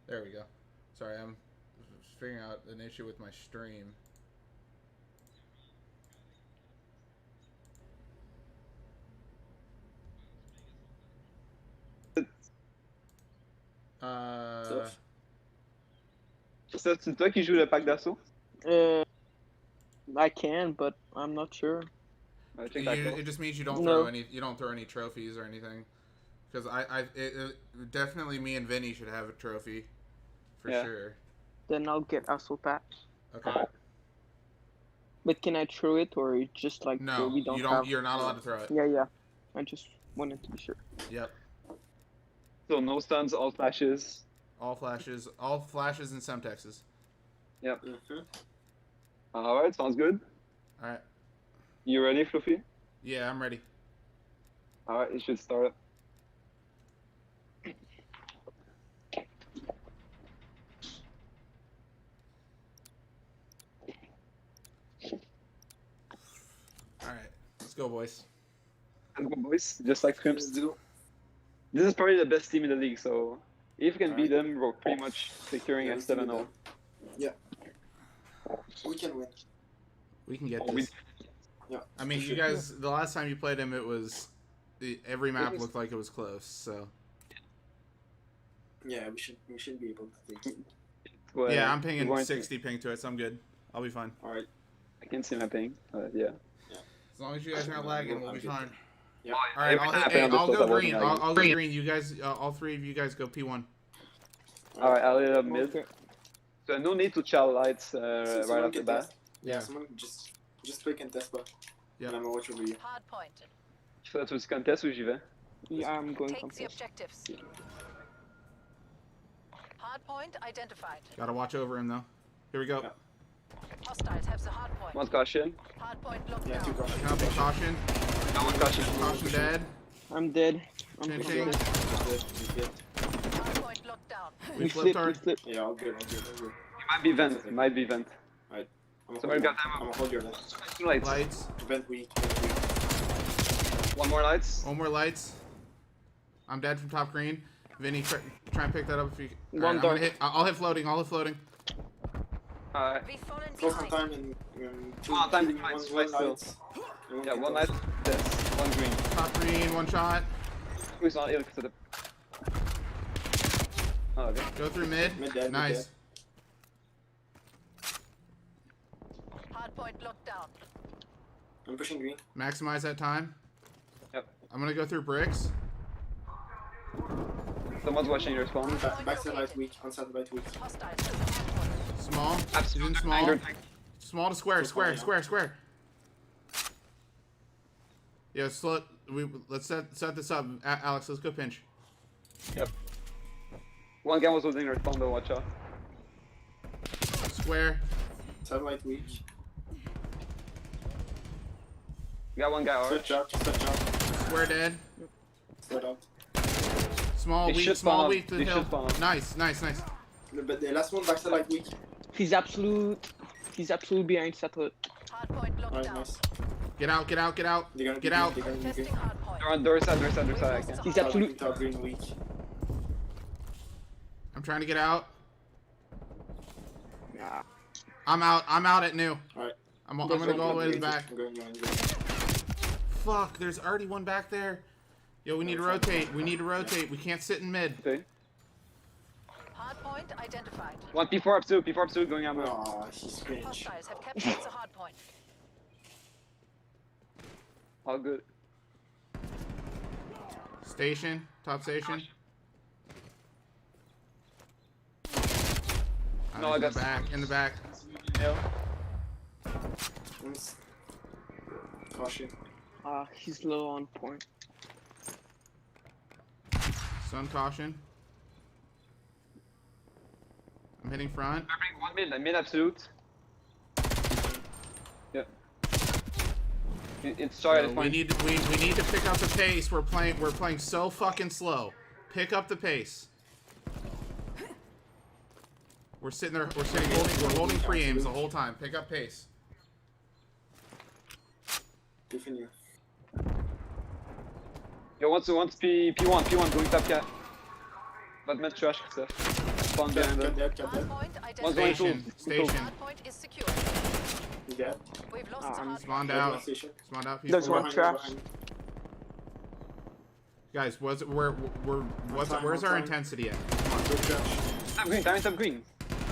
There we go. Sorry, I'm figuring out an issue with my stream. Ça, c'est toi qui joues le pack d'assaut? I can, but I'm not sure. It just means you don't throw any trophies or anything. Because definitely me and Vinny should have a trophy, for sure. Then I'll get assault packs. Okay. But can I throw it, or just like no? We don't you don't. have... You're not allowed to throw it. Yeah. I just wanted to be sure. Yep. So no stuns, all flashes. All flashes and semtexes. Yep. Alright, sounds good. Alright. You ready, Fluffy? Yeah, I'm ready. Alright, you should start it. Alright, let's go, boys. Let's go, boys. Just like Crimps do. This is probably the best team in the league, so if we can beat them, we're pretty much securing a 7-0. Yeah. We can win. We can get this. Yeah. I mean, you guys, the last time you played him, it was every map looked like it was close. So. Yeah, we should be able to take it. Well, yeah, I'm pinging 60 ping to it, so I'm good. I'll be fine. All right. I can see my ping. Yeah. As long as you guys aren't lagging, we'll be fine. Yeah. All right, I'll go green. I'll go green. You guys, all three of you guys go P1. All right, I'll hit up mid. So no need to chow lights right off the bat. Yeah. Someone just click and test bar. Yeah. And I'm gonna watch over you. Hard point. Tu fais aussi contest ou j'y vais? Yeah, I'm going Take the contest. objectives. Hard point identified. Gotta watch over him though. Here we go. Yeah. Hostiles have the hard point. One caution. Hard point locked Yeah, down. 2 caution. Now big caution. No, one caution. Caution dead. I'm dead. I'm Chin dead. chin. Hard point locked down. We flipped our. Yeah, all good. You might be vent. You might be vent. Somebody got I'm gonna hold your left. Two lights. Lights. Vent weak. One more lights. One more lights. I'm dead from top green. Vinny, try and pick that up if you. One Alright, I'm dark. gonna hit. I'll hit floating. I'll hit floating. Alright. We've fallen Close on behind. time and on time, one lights, lights. lights Yeah, get one close. light. This. One green. Top green, one shot. Who's not ill to the. Oh, okay. Go through mid. Mid dead, mid Nice. dead. Hard point locked down. I'm pushing green. Maximize that time. Yep. I'm gonna go through bricks. Someone's watching your spawn. Backside light weak. Onside light weak. Hostiles have the hard point. Small. He's in Absolute small. anger. Small to square. Square. yeah. Square. Square. Yeah. Let's set this up. Alex, let's go pinch. Yep. One guy was holding your spawn though, watch out. Square. Side light weak. You got one guy arch. Stretch out. Stretch out. Square dead. Spread out. Small They weak. should Small spawn weak up. to the They hill. should spawn up. Nice. Nice. Nice. The last one backside light weak. He's absolute behind settle. Hard point locked Alright, down. nice. Get out. Get out. Get out. They're gonna Get be out. They're gonna be Testing good. hard point. They're on door side, I can. He's absolute. Top green weak. I'm trying to get out. Nah. I'm out at new. Alright. I'm gonna go all the way to the back. I'm going. Fuck. There's already one back there. Yo, we need to rotate. We need to rotate. We can't sit in mid. Okay. Hard point identified. One P4 up 2, P4 up 2 going out. Aw, he's cringe. Hostiles have captured the hard point. All good. Station. Top station. No, I in got the back. In the back. Yeah. Caution. He's low on point. Sun caution. I'm hitting front. One mid absolute. Yeah. It's sorry, it's We fine. need to pick up the pace. We're playing so fucking slow. Pick up the pace. We're sitting there. We're holding pre-aims the whole time. Pick up pace. Définir. Yo, once P1 going top cat. Va te mettre trash, Christophe. spawn behind them. Cut dead. Hardpoint One's going identified. to Station. Hardpoint is secure. He's dead. We've lost Ah, hardpoint. Spawned Dead out. one station. Spawned out. There's People. one Behind, trash. behind. Guys, where's time, our time. intensity at? Good trash. Time green, time green.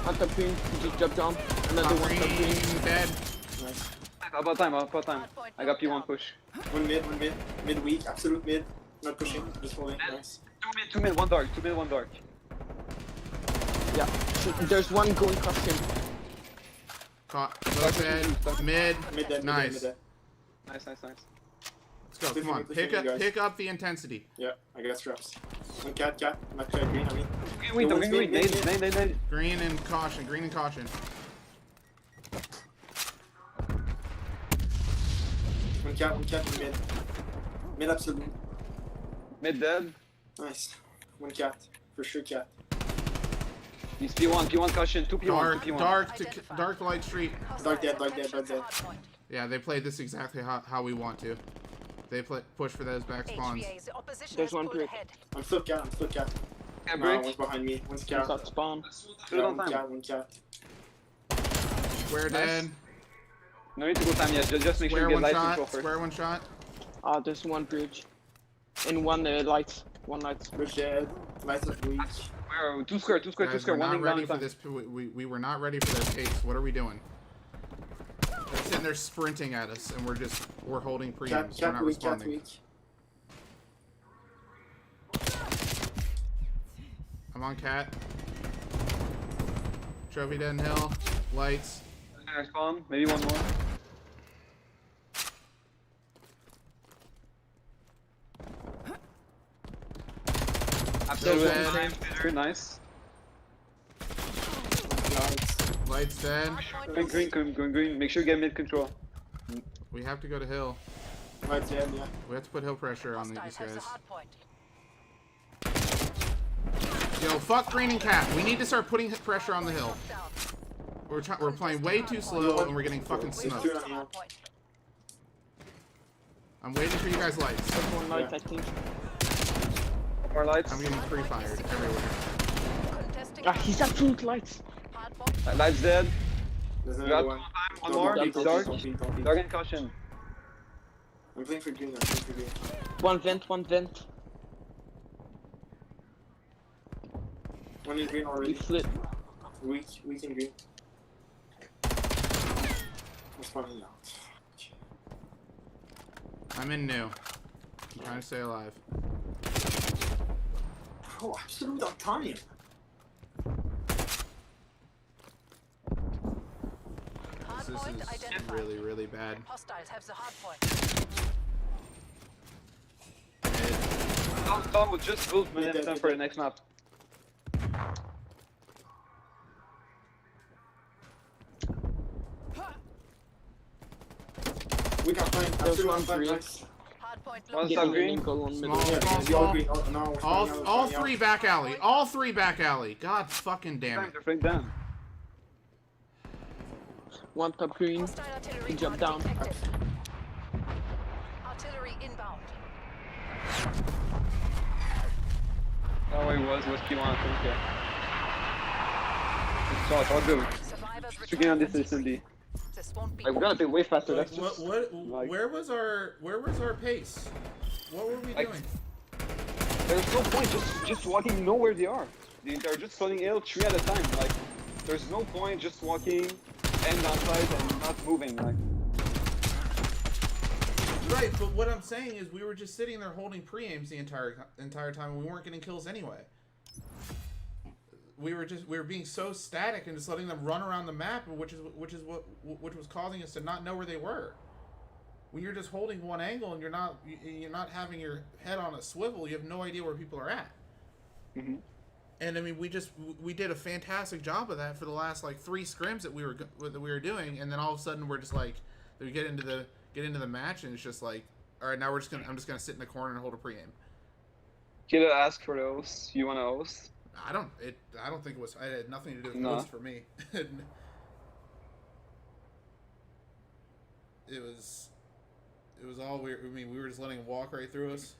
On top green, he just dropped down. Another Top one top green. green, dead. Nice. About time. Hardpoint I got locked P1 down. push. One mid. Mid weak, absolute mid. Not pushing, just holding. Nice. 2 mid, 1 dark. 2 mid, 1 dark. Yeah. There's one going across him. Caught. Low dead. Mid. Mid dead, Nice. mid dead. Nice. Let's go. Come on. Pick up the intensity. Yeah, I got straps. One cat. Not cat green, I mean. Green, One's green. mid, Nade. Green and caution. Green and caution. One cat in mid. Mid absolute. Mid dead. Nice. One cat. For sure cat. He's P1 caution. 2 P1, 2 P1. Dark light street. Dark dead. Captured hardpoint. Yeah, they played this exactly how we want to. They push for those back spawns. HVA, the opposition There's has one pulled brick. ahead. I'm flip cat. Yeah, No, break. one's behind me. One's cat. Got spawn. Do it on One time. cat. Square dead. No need to go time yet. Just make sure Square you one get light control shot. first. Square one shot. Ah, there's one bridge. And one lights. One lights. Bridge dead. Lights are weak. Where? 2 square. Guys, we're One not thing ready down for time. this. We were not ready for this pace. What are we doing? They're sitting there sprinting at us, and we're holding preems. We're Cat not weak, cat responding. weak. I'm on cat. Trophy dead in hill. Lights. Spawn. Maybe one more. Absolutely. dead. Nice. Lights. Lights dead. Green. Make sure you get mid control. We have to go to hill. Lights dead, yeah. We have to put hill pressure on these Hostiles has the guys. hardpoint. Yo, fuck green and cat. We need to start putting pressure on the hill. Locked down. We're playing way too slow, and we're getting fucking We've smoked. lost the hardpoint. I'm waiting for you guys lights. There's one light, I think. More lights. I'm getting pre-fired everywhere. Contesting Ah, he's absolute lights. hardpoint. Lights dead. There's Got another one one. time. One No, more. don't It's peek, dark. don't peek. Dark and caution. I'm playing for green. One vent. One in green We already. flip. Weak in green. I'm spawning out. I'm in new. I'm trying to stay alive. Bro, absolute on time. This Hardpoint is identified. really, really bad. Hostiles have the hardpoint. Mid. Tom will just build Mid, momentum mid, for the mid. next map. We can find There's absolute one on time, green. nice. Hardpoint One locked sub Getting green. an angle on middle. Small. Yeah, Small, we all small. green. Oh, no, we're spawning out, All spawning three out. back alley. All three back alley. God fucking damn Time it. to flank down. One top green. Hostile artillery He jumped target down. detected. Artillery inbound. Oh, it was P1, I think. Yeah. It's all good. Survivors Tricking on return this to SMD. This won't be Like, we gotta be way faster. Like, That's just. like- where was our pace? What were we Like- doing? There's no point just walking. Know where they are. They're just flooding L 3 at a time. Like, there's no point just walking and outside and not moving. Like, Right, but what I'm saying is we were just sitting there holding pre-aims the entire time, and we weren't getting kills anyway. We were being so static and just letting them run around the map, which was causing us to not know where they were. When you're just holding one angle and you're not having your head on a swivel, you have no idea where people are at. Mhm. And I mean, we did a fantastic job of that for the last like 3 scrims that we were doing, and then all of a sudden we're just like, we get into the match and it's just like, all right, now I'm just gonna sit in the corner and hold a pre-aim. Kiddo asked for the host. You want a host? I don't think it had nothing to do with No. host for me. It was all weird. I mean, we were just letting them walk right through us.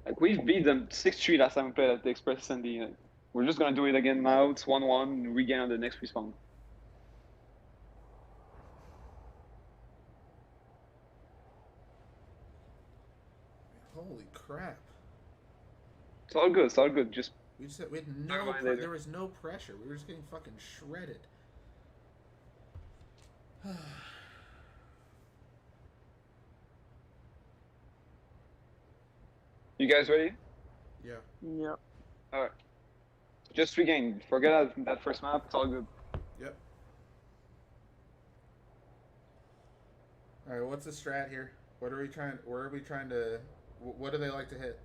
Like, we beat them 6-3 last time we played at the Express SMD. Like, We're just gonna do it again now. It's 1-1. Regain on the next respawn. Holy crap! It's all good. It's all good. Just We had Never no. mind later. There was no pressure. We were just getting fucking shredded. you guys ready? Yeah. Yeah. All right. Just regain. Forget that first map. It's all good. Yep. All right. What's the strat here? What are we trying? Where are we trying to? What do they like to hit?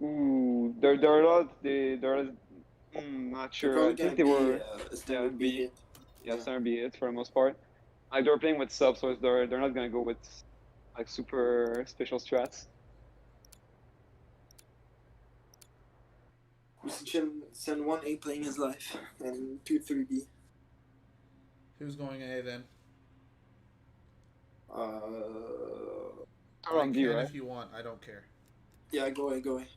Ooh, there are a lot. Not They're sure. probably I think gonna they be were. standard B. B hit. Yeah, center B hit for the most part. Like they're playing with subs, so they're not gonna go with like super special strats. We should send 1A playing his life and 2-3B. Who's going A then? They're on You B, can right? if you want. I don't care. Yeah, go away, go away.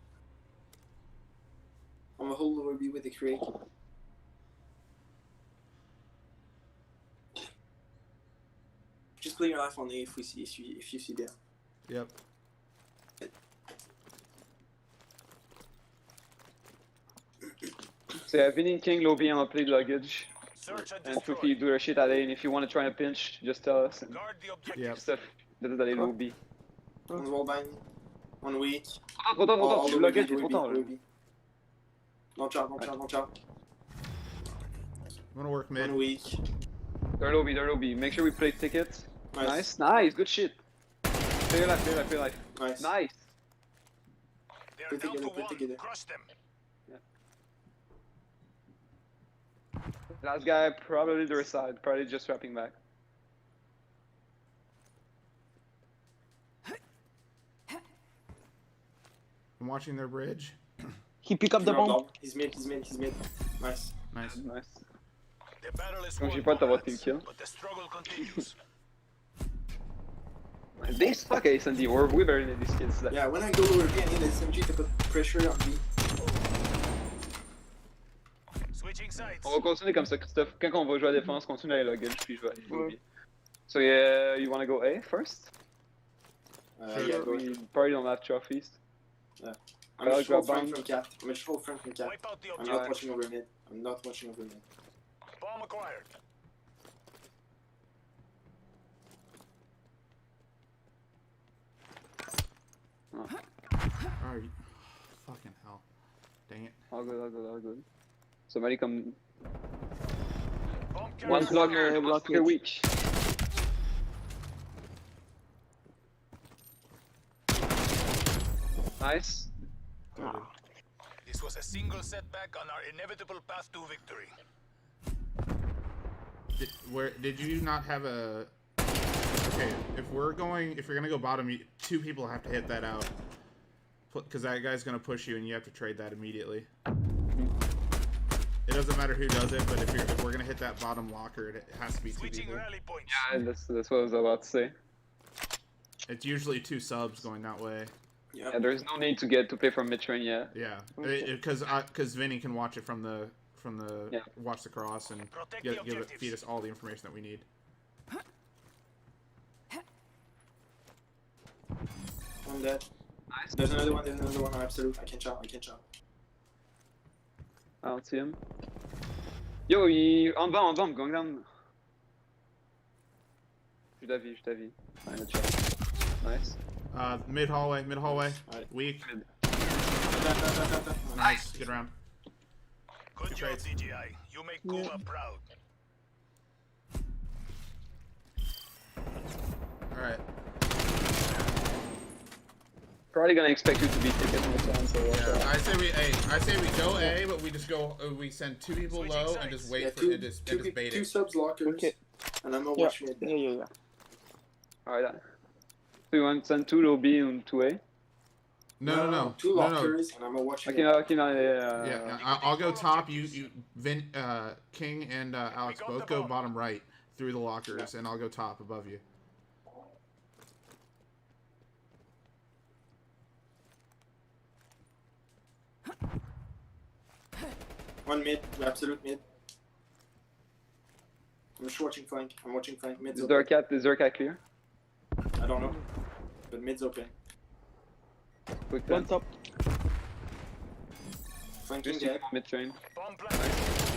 I'm a whole lower B with the Craig. Just play your life on A if you see them. Yep. So yeah, Vinny King, low B, on play luggage, Search and and destroy. Fufi do their shit at A. And if you want to try and pinch, just tell us. And Guard the objective. Yep. stuff. That's d'aller low B. On wall bang. 1 week. Attends, All tu the luggage, way t'es B, trop tard. low B. Don't chop, don't chop, don't chop. I'm gonna work mid. 1 week. They're low B. Make sure we play tickets. Nice. Nice, good shit. Play your life, play your life, play your life. Nice. Nice. They're Put down together, to put one. together. Crush them. Last guy, probably the side, probably just wrapping back. I'm watching their bridge. He pick up the bomb. He's mid. Nice. Nice. Nice. The battle is Donc j'ai won, pas t'avoir comrades, team kill. but the struggle continues. They suck at SND, we're way better than these kids. Yeah, when I go lower B, I need SMG to put pressure on B. Switching sides. On va continuer comme ça, Christophe. Quand on va jouer à la défense, continue à aller luggage, puis je vais aller low B. So yeah, you wanna go A first? Yeah, go ahead. We probably don't have trophies. I'm a short grab friend bomb. from Cat. I'm a short friend from Cat. Wipe out the I'm objective. not watching over mid. I'm not watching over mid. Bomb acquired. Alright. Fucking hell. Dang it. All good. Somebody come. Bomb One carrier. blocker weak. Nice. This was a single setback on our inevitable path to victory. Did you not have a? Okay, if you're gonna go bottom, two people have to hit that out, because that guy's gonna push you, and you have to trade that immediately. It doesn't matter who does it, but if we're gonna hit that bottom locker, it has to be two Switching people. rally points. Yeah, that's what I was about to say. It's usually two subs going that way. Yeah. Yeah, there's no need to play from mid train yet. Yeah, because Vinny can watch it from the Yeah. watch the cross and Protect the objectives. feed us all the information that we need. I'm dead. Nice. There's another one. Oh, absolute. I can't chop. I don't see him. Yo, en bas, going down. Je t'avais. Ouais, le chat. Nice. Mid hallway. Alright. Weak. Mid. Nice. Good round. Good job, trade. CGI. You make Kuma proud. All right. Probably gonna expect you to be ticket next round, so watch out. Yeah, I say we go A, but we just go. We send two people Switching low sides. and just wait Yeah, for it. Just bait two it. subs lockers. Okay. And I'm gonna Yeah. watch mid. Yeah. Alright. So you want to send two low B and two A? No. Two No. lockers, and I'm gonna watch mid. Okay, no, Yeah, I'll go top. You, King and Alex got both the go ball. bottom right through the lockers, and I'll go top above you. One mid, absolute mid. I'm just watching flank. I'm watching flank. Mid's Is open. there a cat clear? I don't know. But mid's open. Quick One plan. top. Flanking Just dead. mid train. Bomb planted.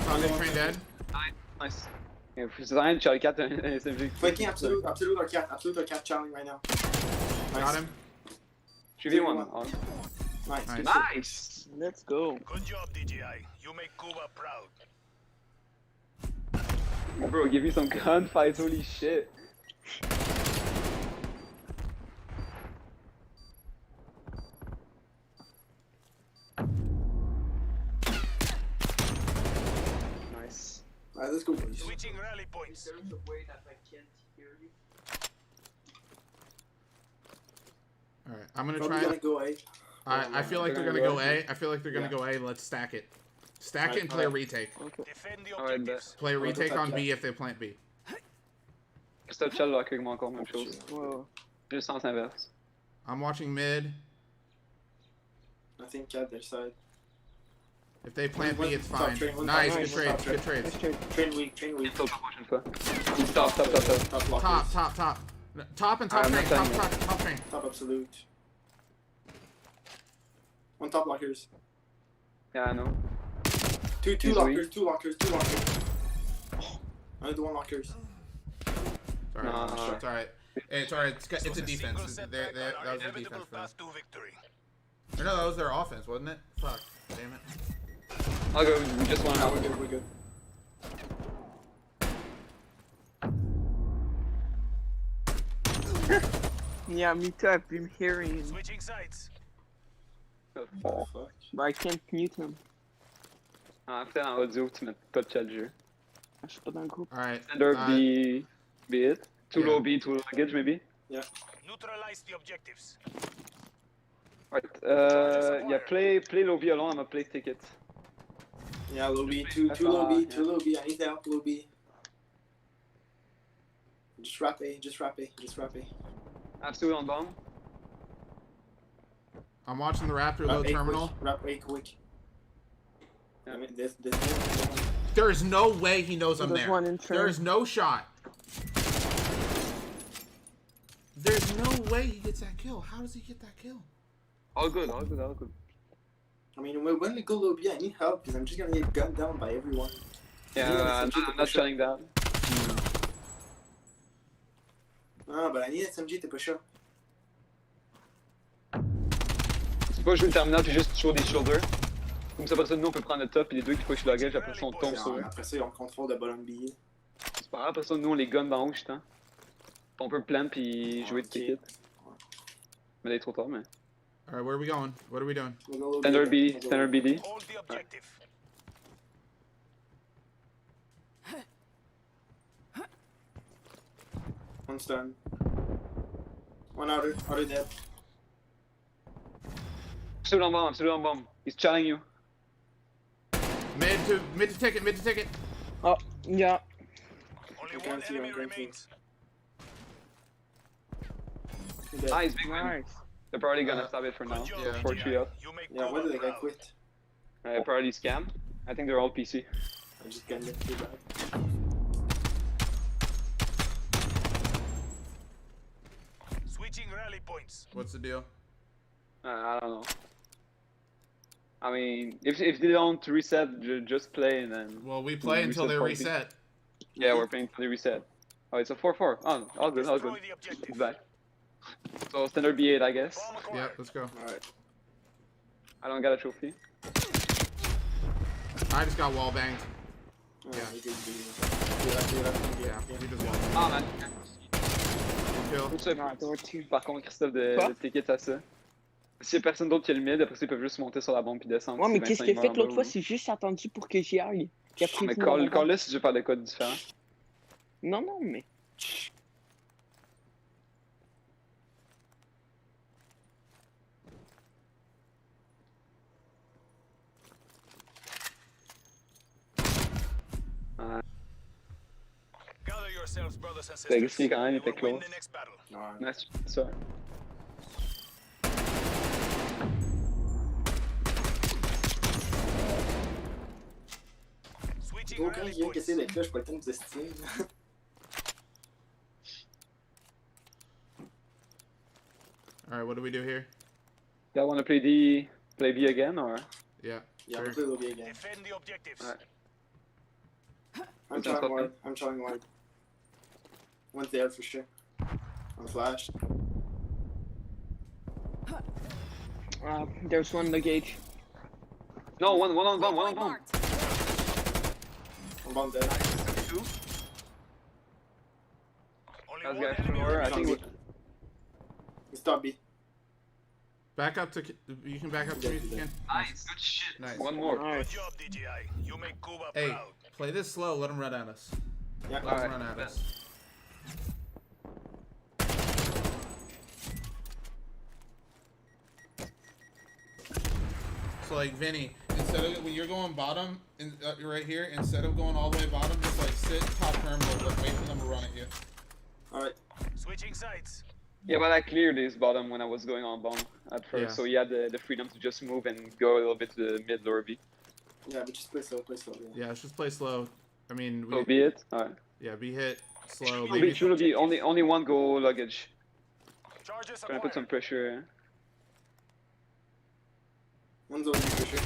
Found it, train dead. Nice. Yeah, c'est rien, Charlie 4 un SMG. Flanking absolute or cat challenge right now. Nice. Got him. 3v1. Oh. Nice. Nice. Good shit. Nice. Let's go. Good job, DJI. You make Cuba proud. Bro, give me some gunfights, holy shit. Nice. Alright, let's go, boys. Switching rally points. All right, I'm gonna Probably try. gonna go A. I feel like they're gonna go A. I feel like they're gonna go A. Let's stack it. Stack it and play a retake. Defend the Alright, objectives. Play a Ouais, retake toi, on t'as- B if they plant B. Christophe Chal lock avec moi encore, même chose. Ouais. Juste sens inverse. I'm watching mid. I think cat their side. If they plant One B, it's top fine. trade, one Nice, top good trade, trade, one top good trades. Nice trade. Train weak, train weak. Bientôt la prochaine fois. Top, top, top, top. Top blockers. Top. No, top and top I'm train. not Top, done top train. Top absolute. One top lockers. Yeah, I know. Two He's lockers, weak. two lockers. Another one lockers. Sorry, No. it's alright. It's alright. It's This a was defense. single That setback on our was a inevitable defense for them. path to victory. Or no, that was their offense, wasn't it? Fuck. Damn it. I'll go, we just want Now to we're good, we're good. Yeah, me too. I've been hearing him, Switching sides. Oh, fuck. but I can't mute him. Après, en audio, tu mets pas de chat de jeu. Je suis pas dans le groupe. Alright. Sender be it. Too yeah. low B, too low luggage, maybe. Neutralize the objectives. Right. Yeah, play low B alone, I'm gonna play ticket. Yeah, low B, two low B, two low B. I need help, low B. Just wrap A, just wrap A, just wrap A. Absolute on bomb. I'm watching the Raptor low Wrap A terminal. quick, wrap A quick. Yeah. I mean, this There is no way he knows I'm There's there. one in There train. is no shot. There's no way he gets that kill. How does he get that kill? All good, all good, all good. I mean, when we go low B, I need help because I'm just gonna get gunned down by everyone. Yeah, I'm not shutting down. Ah, but I need SMG to push up. C'est pas jouer le terminal puis juste sur des shoulders. Comme ça, personne nous on peut prendre le top et les deux qui push luggage, après ça on tombe sur eux. Après ça, ils ont le contrôle de bottom B. C'est pas grave, après ça nous on les gun d'en haut justement. On peut plan puis jouer de Ok. ticket. Mais là il est trop tard, mais. Alright, where are we going? What are we doing? We'll go low Standard B, BD, we'll go standard low B. BD. Hold the objective. One stun. One outer dead. Absolute on bomb, absolute on bomb. He's challenging you. Mid to ticket, mid to ticket. Oh, yeah. Only Okay, one I see, enemy okay, I see. remains. Dead. Ah, he's big win. Nice. They're probably gonna stop it for now. Good job, Yeah. For DJI. 3 up. You make Yeah, why Cuba did the guy proud. quit? Probably scam. I think they're all PC. I just got it too bad. Switching rally points. What's the deal? I don't know. I mean, if they don't reset, just play and then. Well, we play until they Reset reset. Yeah, we're playing until they reset. Oh, it's a 4-4. Oh, all good, all good. Destroy the objective. It's back. So standard B8, I guess. Bomb acquired. Yep, let's go. Alright. I don't got a trophy. I just got wall banged. Yeah, Yeah. we good, we Yeah, we just wall banged. Ah man. Kill. Tout ça, Non, there were two. par contre, Christophe de Quoi? ticket à ça. S'il y a personne d'autre qui a le mid, après ça, ils peuvent juste monter sur la bombe puis descendre. Ouais, mais Si qu'est-ce 25 qu'il a fait meurt en l'autre bas fois? ou- C'est juste attendu pour que j'y aille. Puis après, Mais il meurt en bas. call si je parle de code différent. Non, non, mais. Gather yourselves, brothers and T'as sisters. risqué quand même, il You était will win close. the next battle. Alright. Nice, ça. Switching Gros, quand rally je viens de casser points. d'être là, j'ai pas le temps de vous estimer. All right, what do we do here? Y'all wanna play B again or? Yeah. Yeah, Sure. we'll play Lobby again. Defend the objectives. Alright. I'm That's trying okay. wide. I'm trying wide. One's there for sure. I'm flashed. There's one in the gate. No, one on bomb, one on Waypoint bomb. marked. I'm bomb dead. Two. Only Last one guy enemy floor. I remaining. think. We stop B. Back up to. You can back up to me if you can. Nice, good shit. Nice. One more. Good Nice. job, DJI. You make Cuba Hey, proud. play this slow. Let them run at us. Yeah. Let them Alright, run at bet. us. So like Vinny, instead of when you're going bottom, you're right here. Instead of going all the way bottom, just like sit top terminal, but wait for them to run at you. Alright. Switching sides. Yeah, but I cleared his bottom when I was going on bomb at first, Yeah. so he had the freedom to just move and go a little bit to the mid or B. Yeah, but just play slow, yeah. Yeah, let's just play slow. I mean, So be it. Alright. yeah, be hit slow. Maybe Maybe it should be only one go luggage. Charges Trying to put some acquired. pressure. One's over B for sure.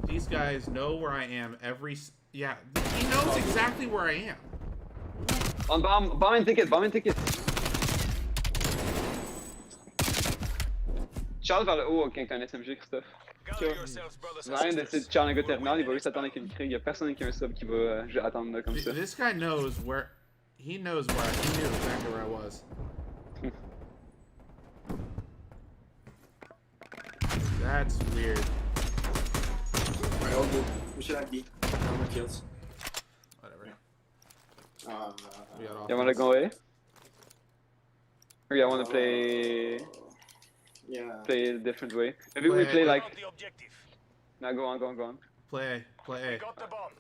these guys know where I am every. Yeah, he knows exactly where I am. On bomb and ticket, bomb and ticket. Charles vers le haut quand t'as un SMG, Christophe. Gather yourselves, brothers and Rien d'essayer sisters. de Charles un gars terminal, il va juste attendre avec une Krieg. Y'a personne qui a un sub qui va attendre là, comme ça. This guy knows where. He knows where. He knew exactly where I was. That's weird. Alright, all good. We should have B. No more kills. Whatever. We got off. Y'all wanna go A? Or y'all wanna play Yeah. a different way? Maybe we play like. Got the objective. Now go on. Play A. Play A. Got the bomb.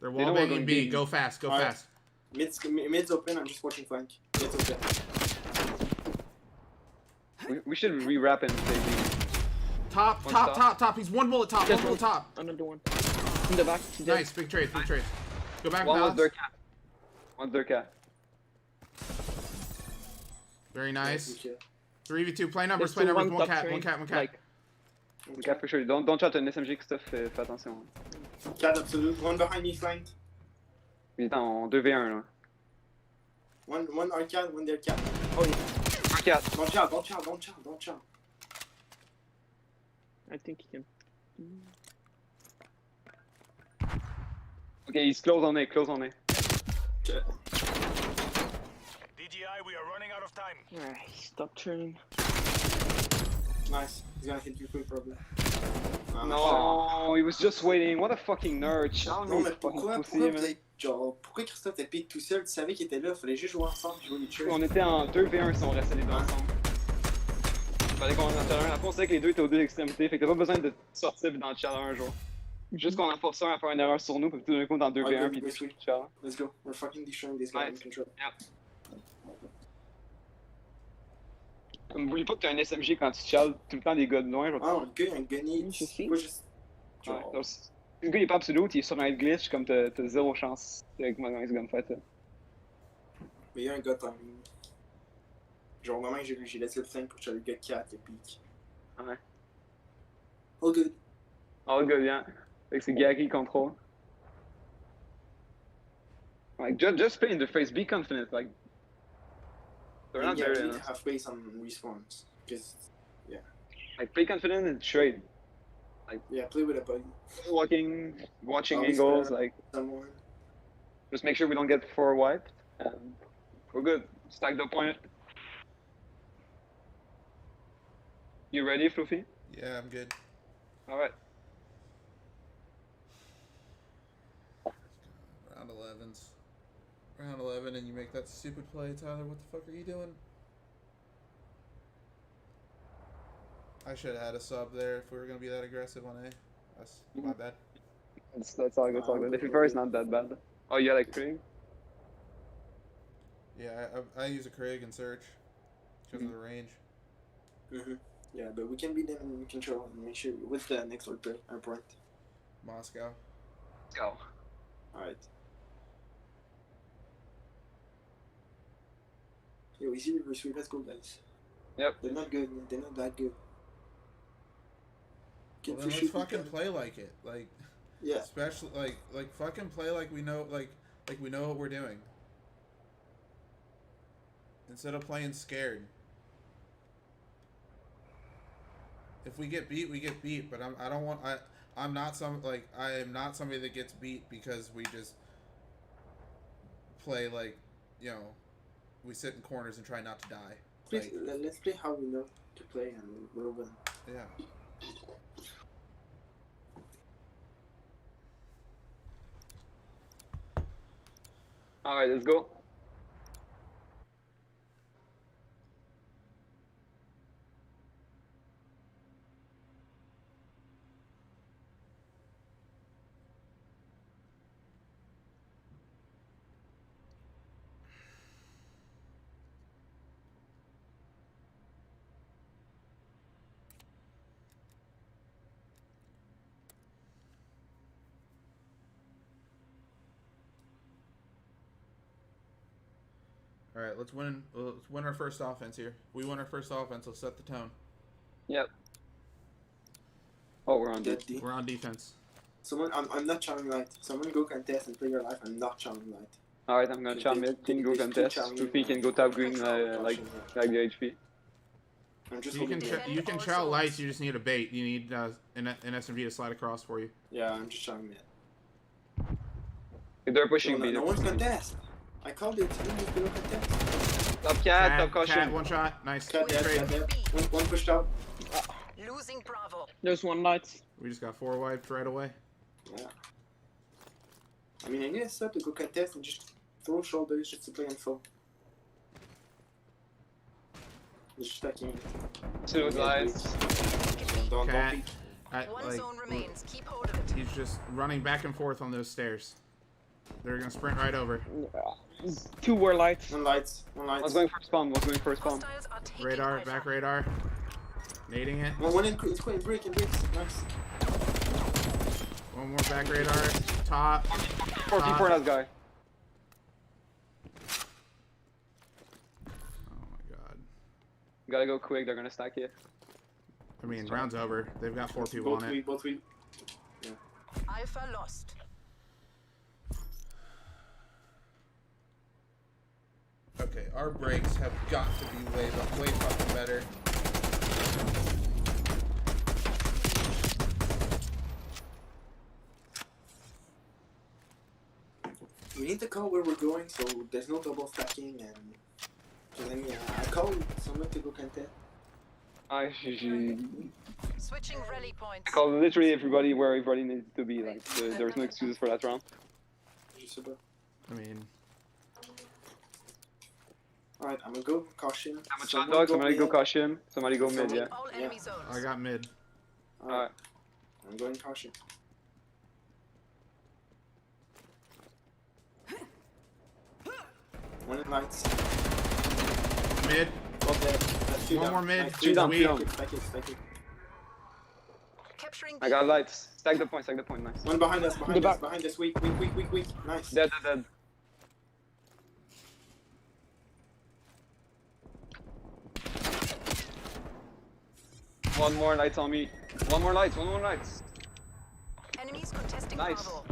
They're They know wall we're banging going B. B. Go fast. Go Alright. fast. Mid's open, I'm just watching flank. Mid's open. We should re-wrap and play B. Top. One Top. stop. Top. Top. He's one bullet top. Just One bullet top. Another one. In the back. He's dead. Nice. Big trade. Big trade. Go back. One was Palace. their cat. One's their cat. Very nice. Good kill. 3v2. Play numbers. There's Play still numbers. one One top cat. train, One cat. One cat. Like, Cat for sure. Don't shot an SMG, Christophe, fais attention. Cat absolute. One behind me flanked. Il est en 2v1 là. One our cat, one their cat. oh yeah. Un cat. Don't chow. I think he can. Okay, he's close on A. Ch- DJI, we are running out of time. Stop turning. Nice. He's gonna hit you quick probably. No, he was just waiting. What a fucking nerd. Charles, Non, mais fucking pourquoi pussy, vous man. êtes genre, pourquoi Christophe t'a piqué tout seul? Tu savais qu'il était là, fallait juste jouer ensemble, jouer les tueurs. On était en 2v1 si on restait les deux ensemble. Fallait qu'on en challenge. Après, on savait que les deux étaient aux deux extrémités, fait que t'as pas besoin de sortir pis d'en challenge un jour. Juste qu'on en force un à faire une erreur sur nous, puis tout d'un coup dans 2v1 pis oui, oui. challenge. Let's go. We're fucking destroying this guy in Nice. control. N'oublie pas que t'as un SMG quand tu challes tout le temps des gars de loin. Ah, le gars, il a un gunny. Je sais. Pas juste. Ouais, Genre. donc, si le gars il est pas absolute, il est sur un glitch, comme t'as zéro chance avec ce gunfight là. Mais il y a un gars timing. Genre, au moment que j'ai laissé le flank pour tuer le gars 4 et pique. Ouais. All good. Oh, le gars vient. Fait que c'est Gary contrôle. Like, just play in the face, be confident, like. They're not there, Gary you know. have space on respawns. Cause, Like, play confident and trade. yeah, play with a buddy. Watching Always angles, fair. like, Someone. just make sure we don't get 4 wiped. And we're good. Stack the point. You ready, Fluffy? Yeah, I'm good. Alright. Round 11s. Round 11, and you make that stupid play, Tyler. What the fuck are you doing? I should have had a sub there if we were gonna be that aggressive on A. That's my bad. That's all good, it's all good. The FIFA is not that bad. Oh, you like Krieg? Yeah, I use a Krieg and search because of the range. Mm-hmm. Yeah, but we can beat them in control and make sure. What's the next one? Our point. Moscow. Let's go. Alright. Yo, easy reverse sweep. Let's go, guys. Yep. They're not good. They're not that good. Can Well, then let's fucking play like it. Like, Yeah. especially like fucking play like we know like we know what we're doing. Instead of playing scared. If we get beat, we get beat. But I'm not somebody that gets beat because we just play like, you know, we sit in corners and try not to die. Please, Like, let's play how we know to play and we'll win. yeah. Alright, let's go. All right, let's win our first offense here. We win our first offense. Let's set the tone. Yep. Oh, we're on Get dead. D. We're on defense. Someone, I'm not charming light. Someone go contest and play your life. I'm not charming light. Alright, I'm gonna charm mid. Team go contest. Tufi can go top green like the HP. I'm just You can holding you can chow lights. You just need a bait. You need an SMG to slide across for you. Yeah, I'm just charming it. If they're pushing No, B, no they're one's pushing B. contest. I called it. Someone just go contest. Top cat, top caution. Cat, one shot. Nice. Cat dead, Trade. cat dead. One pushed out. Losing Bravo. There's one light. We just got 4 wiped right away. Yeah. I mean, I need a sub to go contest and just throw shoulders just to play in full. Just stacking. Two guys. Don't Cat. peek. One Like, zone remains. Keep hold of it. he's just running back and forth on those stairs. They're gonna sprint right over. Two were lights. One lights. One lights. One's going for spawn, one's going for spawn. Hostiles are taking Radar, Alpha. back radar. Nading it. One in, it's quite break and breaks. Nice. One more back radar. Top. 4v4 that guy. Oh my god. Gotta go quick, they're gonna stack it. I mean, round's over. They've got 4 people Both on we, it. both we. Alpha lost. Okay, our brakes have got to be way fucking better. We need to call where we're going so there's no double stacking and. So then, yeah, I call someone to go contest. Switching rally points. I call literally everybody where everybody needs to be. Like, there's no excuses for that round. Just about. I mean, Alright, I'm gonna go caution. I'm a shot dog, somebody go mid. caution, somebody go mid, yeah. All enemy zones. I got mid. Alright. I'm going caution. One in lights. Mid. Both dead. That's two One down. more mid. Nice. Two down, Weak. two down. Stack it. Capturing I got lights. Stack the point, nice. One behind us, The back. Weak. Nice. Dead. One more lights on me. One more lights. Enemies contesting Nice. Bravo.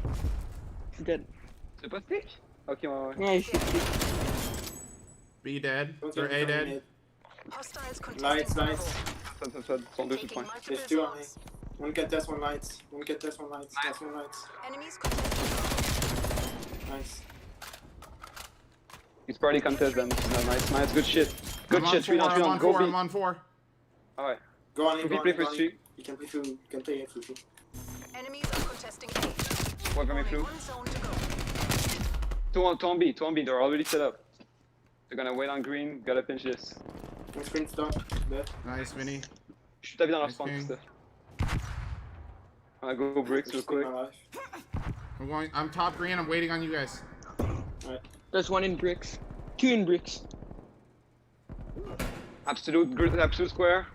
He's dead. C'est pas stick? Ok, ouais. Yeah, he's B dead. Don't Or get A me dead. mid. Hostiles contesting Lights, Bravo. lights. Ça sont deux Taking points. multiple There's two on me. zones. One contest, one lights. That's one lights. Enemies contesting Bravo. Nice. It's probably contest then. Nice, good shit. Good I'm on shit, 3 4, on 3 I'm on, on go 4, B. I'm on 4. Alright. Go on in, Tufi go play on in, for go on in. street. You can play through, you can play it through. Enemies are contesting A. What coming Only through? one zone to go. Two on B, they're already set up. They're gonna wait on green, gotta pinch this. One screen stop. Dead. Nice, Vinny. Je suis tapé dans leur Nice spawn, king. Christophe. I'm gonna go bricks real Just take quick. my life. I'm top green. I'm waiting on you guys. There's one in bricks. Two in bricks. Absolute square.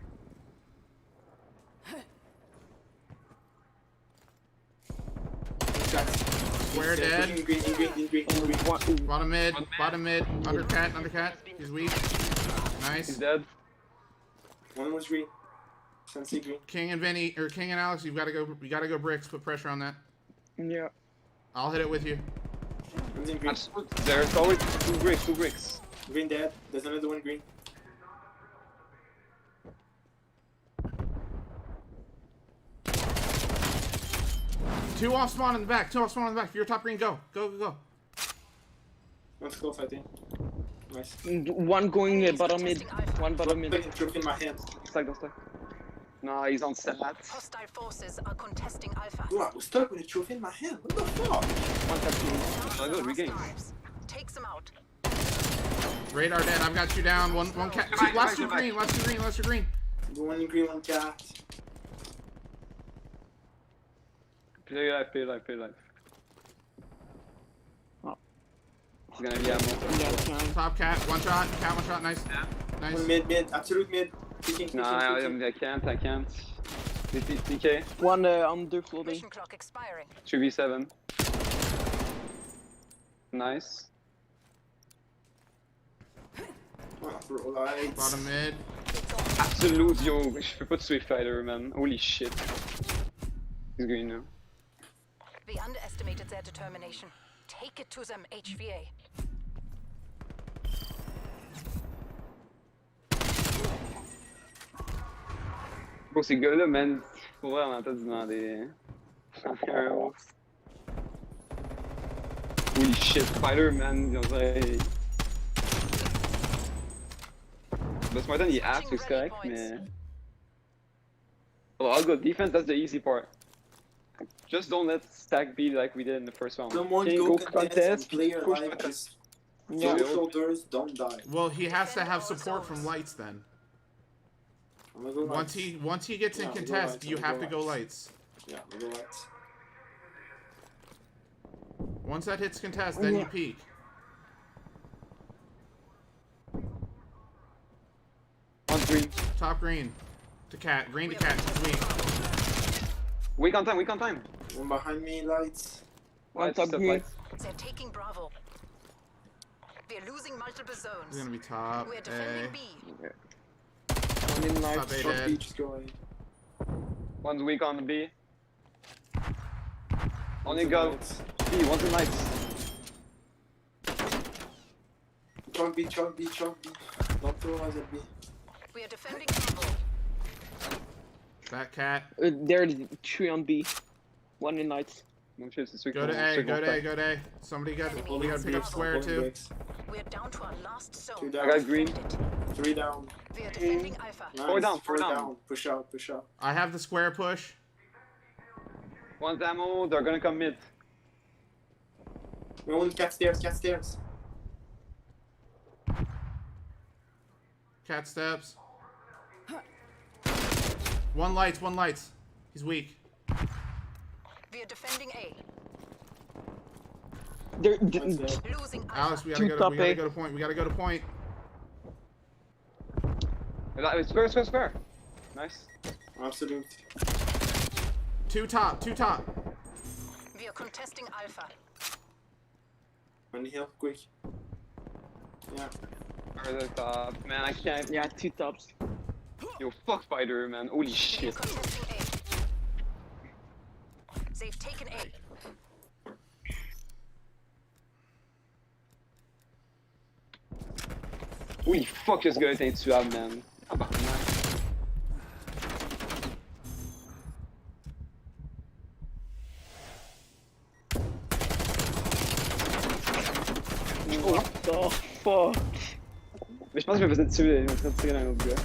Square dead. In green, in green, in green, in green. Bottom mid, under cat. He's weak. He's Nice. dead. One was green. Sensei green. King and Vinny, or King and Alex, you gotta go bricks. Put pressure on that. Yeah. I'll hit it with you. One's in green. Absolutely. There's always two bricks. Green dead. There's another one green. Two off spawn in the back. If you're top green, go. One's close, I think. Nice. One going bottom mid. Contesting Alpha. One bottom mid. Fucking trophy in my hand. Don't stack. No, he's on stats. Hostile forces are contesting Alpha. Bro, I was stuck with a trophy in my hand. What the fuck? One tap Down to Oh, the good, we last gained. lives. Takes them out. Radar dead. I've got you down. One cat. Last two green. The one in green, one cat. Play life. Oh. He's gonna be ammo. Yeah, it's fine. Top cat. One shot. Nice. One Nice. mid, absolute mid. Peeking. Nah, I can't. DK. One under floating. Mission clock expiring. 3v7. Nice. Oh, bro, lights. Bottom mid. Absolute, yo. Je peux pas tuer Fighter, man. Holy shit. He's green now. We underestimated their determination. Take it to them, HVA. Bro, ces gars-là, man, pour vrai, on entend demander. Holy shit, Fighter, man, on dirait. Bah, ce matin, il est apt, c'est correct, mais. Well, I'll go defense, that's the easy part. Just don't let stack be like we did in the first round. Someone Okay, go contest and play your push life. contest. Just Yeah. throw shoulders, don't die. Well, he has to have support from lights then. I'm gonna go Once lights. he gets in Yeah, we'll go contest, lights, you we'll have go to go lights. Yeah, we'll go lights. Once that hits contest, then you peek. On green. Top green. To cat. Green to cat. He's weak. Weak on time. One behind me, lights. One Lights, top step green. lights. They're taking Bravo. We're losing multiple He's zones. gonna be top We're A. defending B. One in Top light. A Short dead. B, just go away. One's weak on the B. Only One's go lights. B, one's in lights. Chunk B. Don't throw us at B. We are defending Bravo. That cat. There's 3 on B. One in lights. Mon chef, c'est sûr Go to A. Go to A. Somebody got. We gotta pick up square Holding too. bricks. We're down to our last Two zone. down. I got green. Three down. We are defending Alpha. Nice. Four down. Push out. I have the square push. One's ammo, they're gonna come mid. No one, cat stairs. Cat steps. One lights. He's weak. We are defending A. There, One's dead. Losing Alpha. Alex, we Two gotta top A. go to point. We gotta go to point. Square. Nice. Absolute. Two top. We are contesting Alpha. One hill, quick. Yeah. Over the top. Man, I can't. yeah, 2 tops. Yo, fuck Fighter, man. Holy We are shit. contesting A. They've taken A. Holy fuck, ce gars est intuable, man. Ah bah, nice. What the fuck? Mais je pense que je me faisais tuer, il m'a tiré dans un autre gars.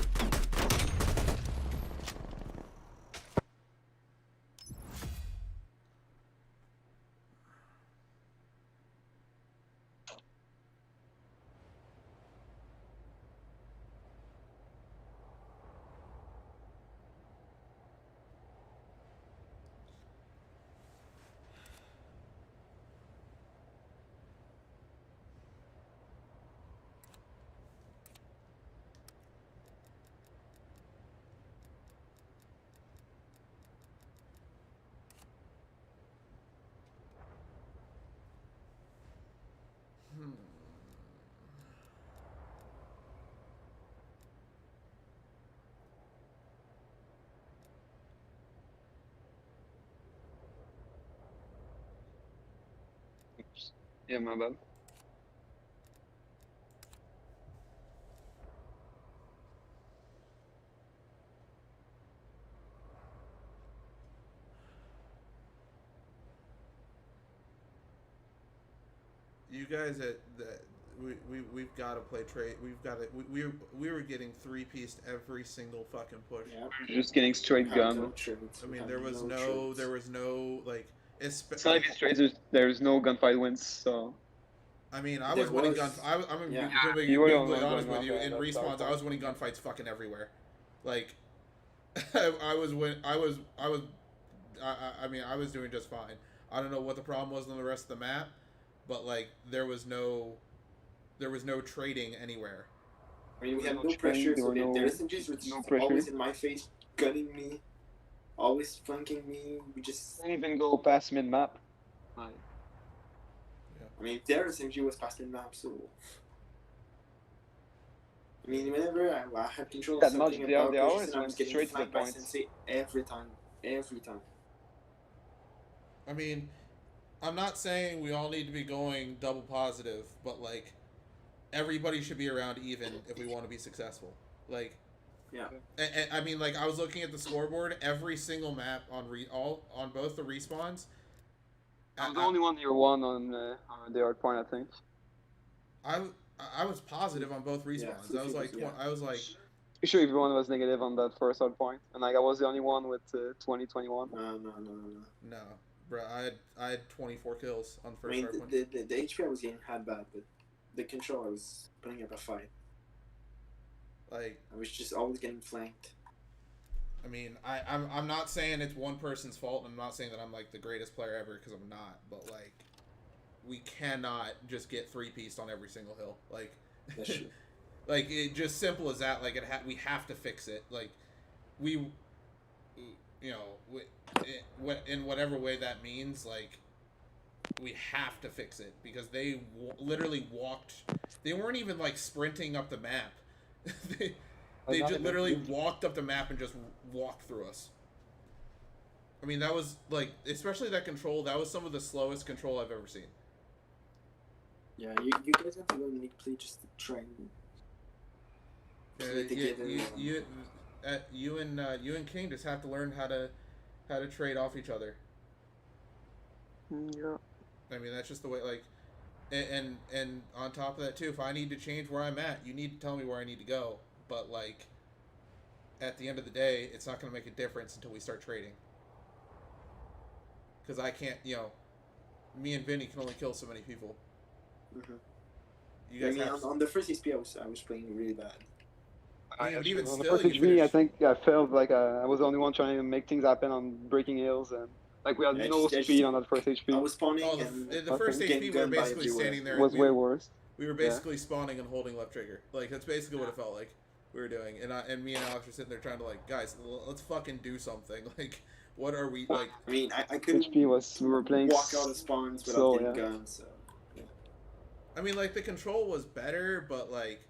Yeah, my bad. You guys we've got to play trade. We've got to. We were getting 3-pieced every single fucking push. Yeah. Just getting straight We had gun. no trades. I We mean, had there was no like. It's not even straight. There's no gunfight wins. So I mean, I There was winning was- I'm gonna yeah. be You were the completely one honest going with you. off, yeah, In that's respawns, our I was winning gunfights fucking everywhere. Like, I mean, I was doing just fine. I don't know what the problem was on the rest of the map, but like, there was no trading anywhere. I mean, we had No no pressure, trade, there so were the no- SMGs were no just pressure. always in my face, gunning me, always flanking me. We just, can't even go past mid map. I mean, their SMG was past the map, so. I mean, whenever I had control of That much, something they about always position, I went was getting straight to the flanked by point. Sensei every time. Every time. I mean, I'm not saying we all need to be going double positive, but like, everybody should be around even if we want to be successful. Like, Yeah. I mean, like, I was looking at the scoreboard. Every single map on on both the respawns. I'm the only one near one on the hard point, I think. I was positive on both respawns. I was like, yeah. I was like, Pretty sure everyone was negative on that first hard point, and like I was the only one with 2021. No. no, bro. I had 24 kills on the I first mean, hard point. the HP I was getting had bad, but the control I was putting up a fight. Like, I was just always getting flanked. I mean, I'm not saying it's one person's fault, and I'm not saying that I'm like the greatest player ever, because I'm not. But like, we cannot just get 3-pieced on every single hill. Like, That's true. like it just simple as that. Like we have to fix it. Like we, you know, in whatever way that means, like we have to fix it because they literally walked. They weren't even like sprinting up the map. They Not just even- literally walked up the map and just walked through us. I mean, that was like, especially that control. That was some of the slowest control I've ever seen. Yeah, you guys have to go and play just to try and play together. You and King just have to learn how to trade off each other. Yeah. I mean, that's just the way. Like, and on top of that too, if I need to change where I'm at, you need to tell me where I need to go. But like, at the end of the day, it's not going to make a difference until we start trading. Because I can't, you know, me and Vinny can only kill so many people. Mhm. You guys I mean, have. on the first XP, I was playing really bad. Yeah, but even on the still, first you HB, I finished. think I felt like I was the only one trying to make things happen on breaking hills, and like we had Yeah, no just- speed on that first I HP. was spawning Oh, and the first getting HP, we were gunned by basically everywhere. standing there. It was and way worse. we were basically spawning and holding left trigger. Like that's basically what it felt like we were doing. And me and Alex were sitting there trying to like, guys, let's fucking do something. Like, what are we like? I mean, I couldn't HP was we were playing walk out of spawns without slow, getting yeah. gunned, so. I mean, like the control was better, but like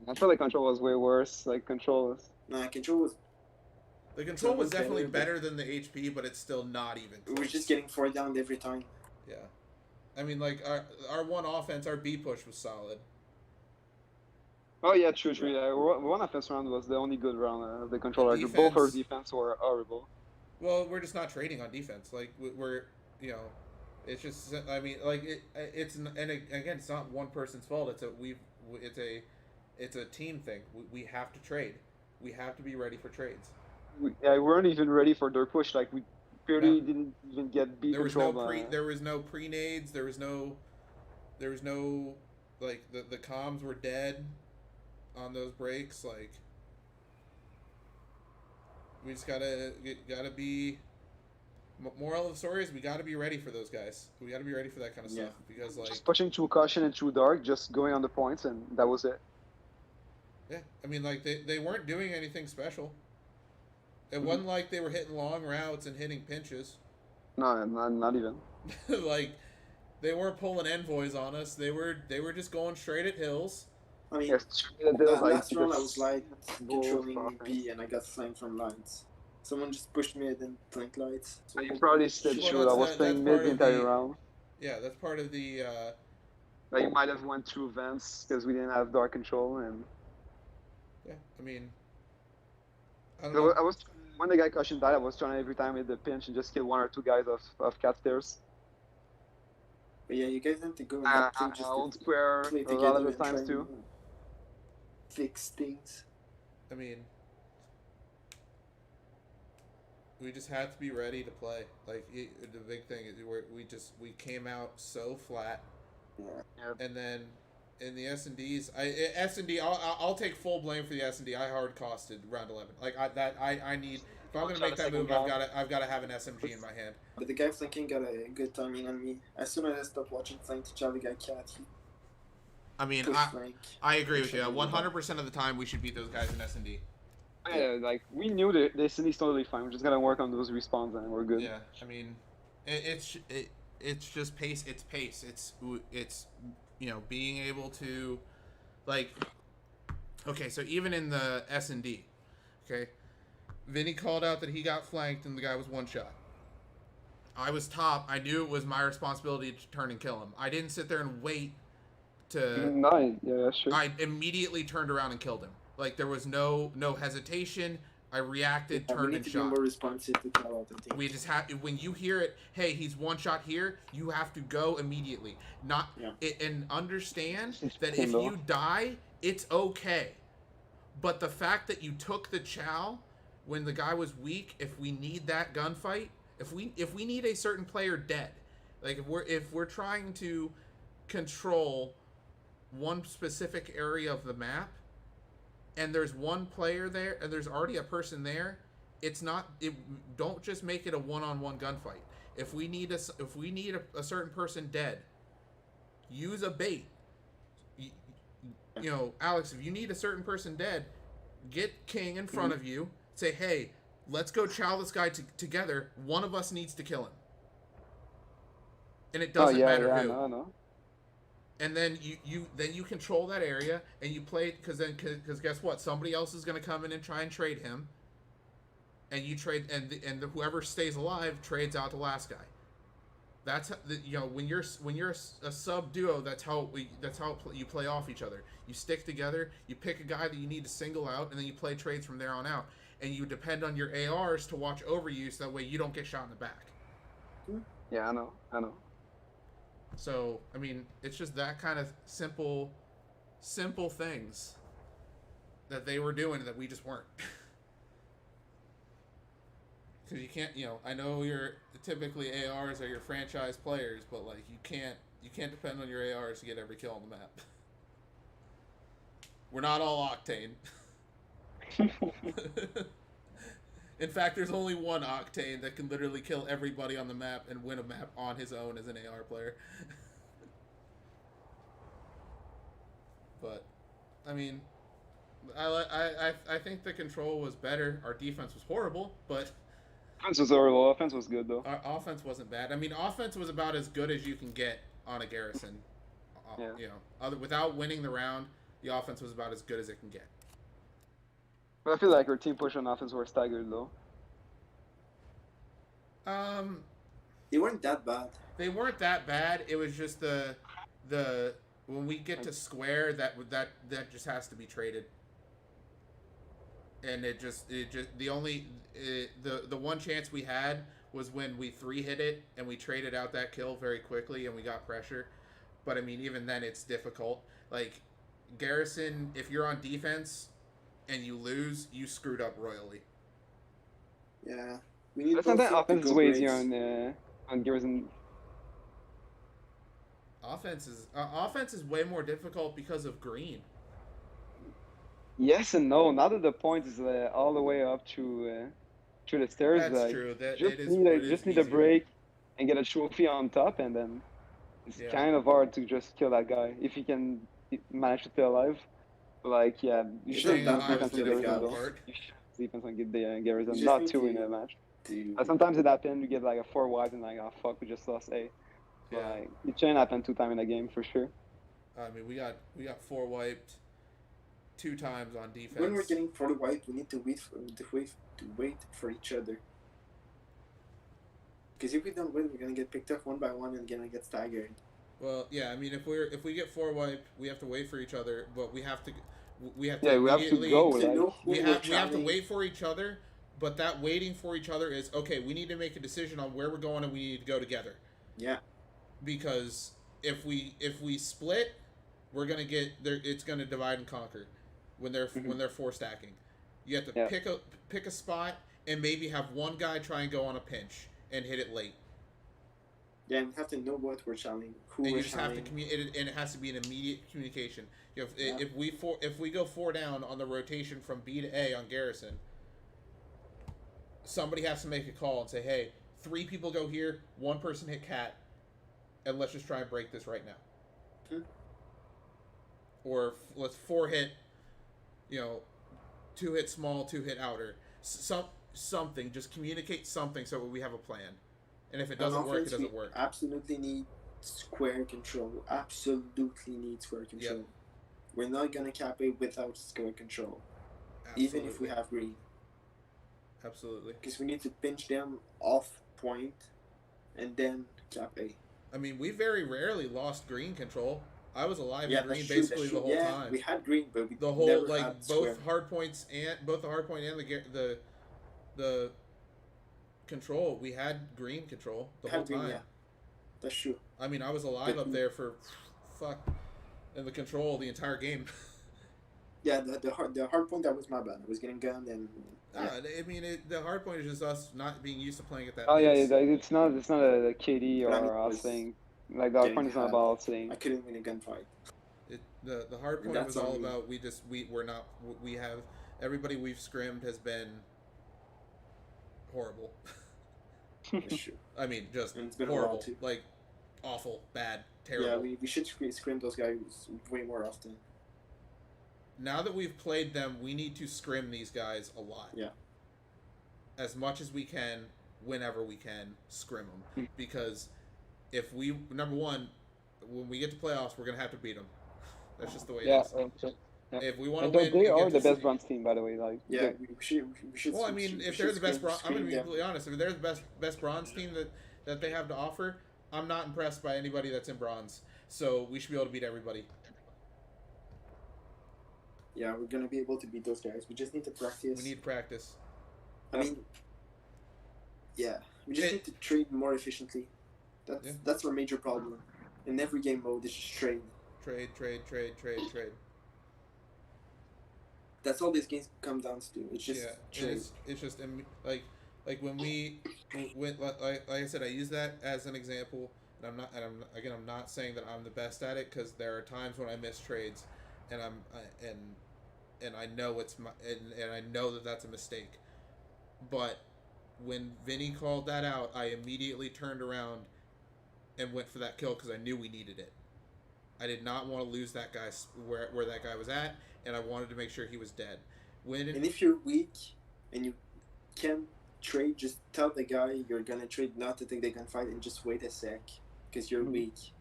I felt like control was way worse. Like control was. Nah, control was. the control was Okay, definitely but- better than the HP, but it's still not even. We were close. just getting 4 down every time. Yeah. I mean, like our one offense, our B push was solid. Oh yeah, true. One offense round was the only good round of the controller. Defense- Both our defense were horrible. Well, we're just not trading on defense. Like we're, you know, it's just. I mean, like it's and again, it's not one person's fault. It's a team thing. We have to trade. We have to be ready for trades. We weren't even ready for their push. Like we barely didn't even get B There was control. no there was no pre-nades. There was no like the comms were dead on those breaks. Like we just gotta be. Moral of the story is we gotta be ready for those guys. We gotta be ready for that kind of Yeah. stuff because like Just pushing through caution and through dark, just going on the points, and that was it. yeah, I mean like they weren't doing anything special. It Mm-hmm. wasn't like they were hitting long routes and hitting pinches. No, not even. Like they weren't pulling envoys on us. They were just going straight at hills. I mean, Yes, last round I was light Bull controlling fucking. B and I got flanked from lights. Someone just pushed me and then flanked lights. So You probably said Well, true. I was that's playing part mid the of entire the- round. Yeah, that's part of the. Like, you might have went through vents because we didn't have dark control, and Yeah, I mean. I don't so know. I was when the guy Caution died, I was trying every time with the pinch and just kill one or two guys off cat stairs. But yeah, you guys need to go in that thing just Old to square play a lot of together the and try times too. and fix things. I mean. We just had to be ready to play. Like the big thing is we came out so flat, Yeah. and then in the S&Ds, I'll take full blame for the S&D. I hard costed round 11. Like I need if I'm gonna make that move, I've got to have an SMG in my hand. But the guy flanking got a good timing on me. As soon as I stopped watching flank to Charlie guy cat, he I mean, pushed flank. I agree with you. 100% of the time, we should beat those guys in S&D. Yeah, like we knew the city's totally fine. We're just gonna work on those respawns and we're good. Yeah, I mean, it's just pace. It's pace. It's being able to, like, okay. So even in the S&D, okay, Vinny called out that he got flanked and the guy was one shot. I was top. I knew it was my responsibility to turn and kill him. I didn't sit there and wait to. No, yeah, sure. I immediately turned around and killed him. Like, there was no hesitation. I reacted, Yeah, we turned, need and to be shot. more responsive to call out the thing. We just have, when you hear it, hey, he's one shot here, you have to go immediately. And understand that if you die, it's okay. But the fact that you took the chow when the guy was weak, if we need that gunfight, if we need a certain player dead, like if we're trying to control one specific area of the map, and there's one player there, and there's already a person there, don't just make it a one-on-one gunfight. If we need a certain person dead, use a bait. Alex, if you need a certain person dead, get King in front of you. Say, hey, let's go chow this guy together. One of us needs to kill him, and it doesn't matter who. I know. And then you control that area and you play because guess what? Somebody else is going to come in and try and trade him, and you trade and whoever stays alive trades out the last guy. That's when you're a sub duo, that's how you play off each other. You stick together. You pick a guy that you need to single out, and then you play trades from there on out. And you depend on your ARs to watch over you, so that way you don't get shot in the back. Yeah, I know. So, I mean, it's just that kind of simple things that they were doing that we just weren't. Because you can't, I know you're typically ARs are your franchise players, but like you can't depend on your ARs to get every kill on the map. We're not all Octane. In fact, there's only one Octane that can literally kill everybody on the map and win a map on his own as an AR player. But, I mean, I think the control was better. Our defense was horrible, but Offense was horrible. Offense was good though. our offense wasn't bad. I mean, offense was about as good as you can get on a Garrison. Yeah. Without winning the round, the offense was about as good as it can get. But I feel like our team push on offense were staggered though. They weren't that bad. They weren't that bad. It was just the when we get to square, that just has to be traded. And the one chance we had was when we 3-hit it and we traded out that kill very quickly and we got pressure. But I mean, even then it's difficult. Like Garrison, if you're on defense and you lose, you screwed up royally. Yeah. We need But both sometimes to offense is go way breaks. easier on Garrison. Offense is way more difficult because of green. Yes and no. Not that the point is all the way up to the stairs. That's like, true. Just need a break and get a trophy on top, and then it's kind of hard to just kill that guy if you can manage to stay alive. Like, yeah, you It's should not have that defense on bad of a Garrison gap. though. You should have defense on the Garrison, You just not need 2 in to- a match. To- Sometimes it happens, you get like a 4 wide and like, oh fuck, we just lost A. Yeah. Like, it shouldn't happen 2 times in a game for sure. I mean, we got 4 wiped 2 times on defense. When we're getting for the white, we need to wait for each other. Because if we don't win, we're gonna get picked up one by one and gonna get staggered. Well, yeah. I mean, if we get 4-wipe, we have to wait for each other, but we have to Yeah, we have to immediately- go. To Like, know who we we're have to traveling- wait for each other, but that waiting for each other is okay. We need to make a decision on where we're going, and we need to go together. Yeah. Because if we split, we're gonna get there. It's gonna divide and conquer when they're 4 stacking. You have to Yeah. pick a spot and maybe have one guy try and go on a pinch and hit it late. Yeah, and we have to know what we're challenging, who And we're you just have to challenging. communicate, and it has to be an immediate communication. You know, Yeah. if we go 4 down on the rotation from B to A on Garrison, somebody has to make a call and say, "Hey, 3 people go here, 1 person hit Cat, and let's just try and break this right now." Hmm. Or let's 4 hit, 2 hit small, 2 hit outer. Something. Just communicate something so we have a plan. And if it doesn't On work, it offense, doesn't we work. Absolutely need square control. Absolutely need square control. We're not gonna cap it without square control, even if we have green, Absolutely. because we need to pinch them off point, and then cap A. I mean, we very rarely lost green control. I was alive Yeah, in green that's true. basically That's the true. whole Yeah, time. we had green, but we The whole never like had both square. hard points and the control. We had green control the We whole had green, time. yeah. That's true. I mean, I was alive But- up there for in the control the entire game. Yeah, the hard point, that was my bad. I was getting gunned and yeah. I mean, the hard point is just us not being used to playing at that. oh yeah, pace. it's not a KD But I mean, or it us was thing. Like the getting point is not had. about us saying. I couldn't win a gunfight. The hard point That's was all on me. about we have everybody we've scrimmed has been horrible. That's true. I mean, just And it's been a while, horrible, too. like awful, bad, Yeah, terrible. we should scream those guys way more often. Now that we've played them, we need to scrim these guys a lot. Yeah. As much as we can, whenever we can, scrim Hmm. them. Because if we, number one, when we get to playoffs, we're going to have to beat them. That's just the way Yeah. it is. Yeah. If we want And to win, they we are get the to best see- bronze team, by the way. Like Yeah, we should. Well, I mean, if they're the best, I'm going to scream be them. completely honest. If they're the best bronze team that they have to offer, I'm not impressed by anybody that's in bronze. So we should be able to beat everybody. Yeah, we're gonna be able to beat those guys. We just need to practice. We need practice. I mean, yeah, we just It- need to trade more efficiently. That's our major problem. In every game mode, it's just trade. Trade. That's all these games come down to. It's just Yeah, trade. it's just like when like I said, I use that as an example, and I'm not saying that I'm the best at it, because there are times when I miss trades, and and I know it's my and I know that that's a mistake, but when Vinny called that out, I immediately turned around and went for that kill because I knew we needed it. I did not want to lose that guy where that guy was at, and I wanted to make sure he was dead. And if you're weak and you can't trade, just tell the guy you're gonna trade not to take the gunfight and just wait a sec because you're weak.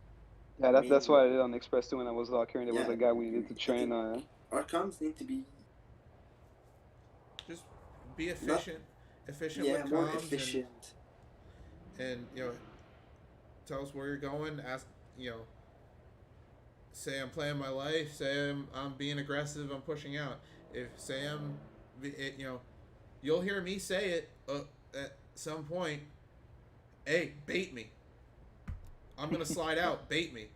yeah, that's what I did on Express 2 when I was locker, and there was Yeah. a guy we needed to train. Our comms need to be Just be efficient yeah with more comms efficient. and tell us where you're going. Ask say I'm playing my life. Say I'm being aggressive. I'm pushing out. Say you'll hear me say it at some point. Hey, bait me. I'm gonna slide out. Bait me.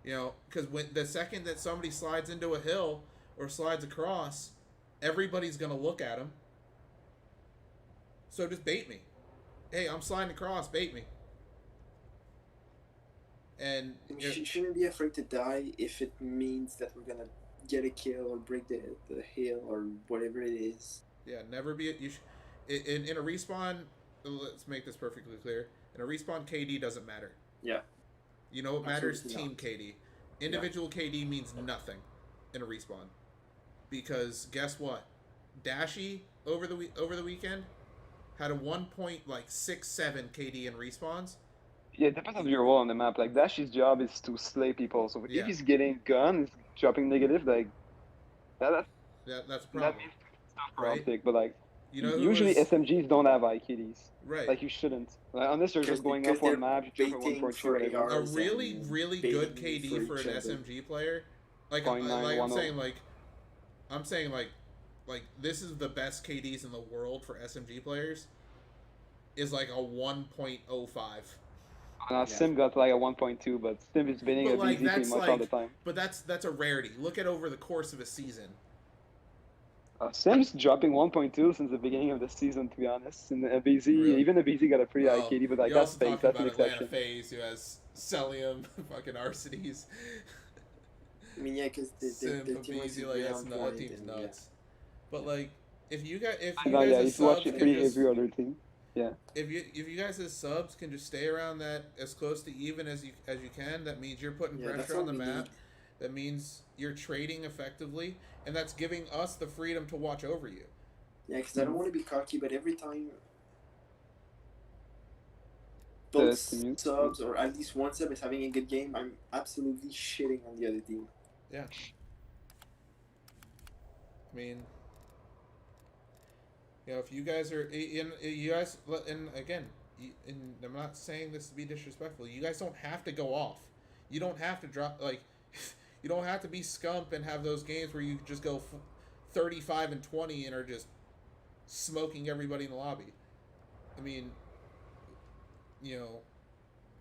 Because when the second that somebody slides into a hill or slides across, everybody's gonna look at him. So just bait me. Hey, I'm sliding across. Bait me. And We shouldn't be afraid to die if it means that we're gonna get a kill or break the hill or whatever it is. yeah, never be in a respawn. Let's make this perfectly clear. In a respawn, KD doesn't matter. Yeah. You know what matters? Absolutely Team KD. Individual KD means nothing in a respawn. Because guess what? Dashy over the weekend had a 1.67 KD in respawns. Yeah, it depends on your role on the map. Like Dash's job is to slay people, so Yeah. if he's getting gun, he's dropping negative. Like that's That's a that problem. means stuff for Right. optic, but like You know who Usually was, SMGs don't have IKDs. right? Like you shouldn't. Like, unless you're just going Because up one they're map, you jump at baiting 1.3 for whatever. A ARs really, and really good baiting KD for each an other. SMG player, like, 0.9, like I'm 1.0. saying, like this is the best KDs in the world for SMG players. Is like a 1.05. Sim got like a 1.2, but Sim is baiting But a like BZ pretty that's much like, all the time. but that's a rarity. Look at over the course of a season. Sim's dropping 1.2 since the beginning of the season, to be honest. And the BZ, Really? even the BZ got a pretty high Well, KD, but like you're that's also fake. talking That's an about Atlanta exception. FaZe, who has Celium, fucking Arcades, I mean, yeah, because Sim, the team was Fabizi, like that's on that point team's and, nuts. But like, if you guys No, yeah, as if you watch subs can pretty just, every other team. if you guys as subs can just stay around that as close to even as you can, that means you're putting Yeah, that's pressure on what the we map. need. That means you're trading effectively, and that's giving us the freedom to watch over you. Yeah, because I don't want to be cocky, but every time The both team- subs or at least one sub is having a good game, I'm absolutely shitting on the other team. Yeah. I mean, you know, if you guys are you guys, and again, and I'm not saying this to be disrespectful. You guys don't have to go off. You don't have to drop like. You don't have to be scump and have those games where you just go 35 and 20 and are just smoking everybody in the lobby. I mean, you know,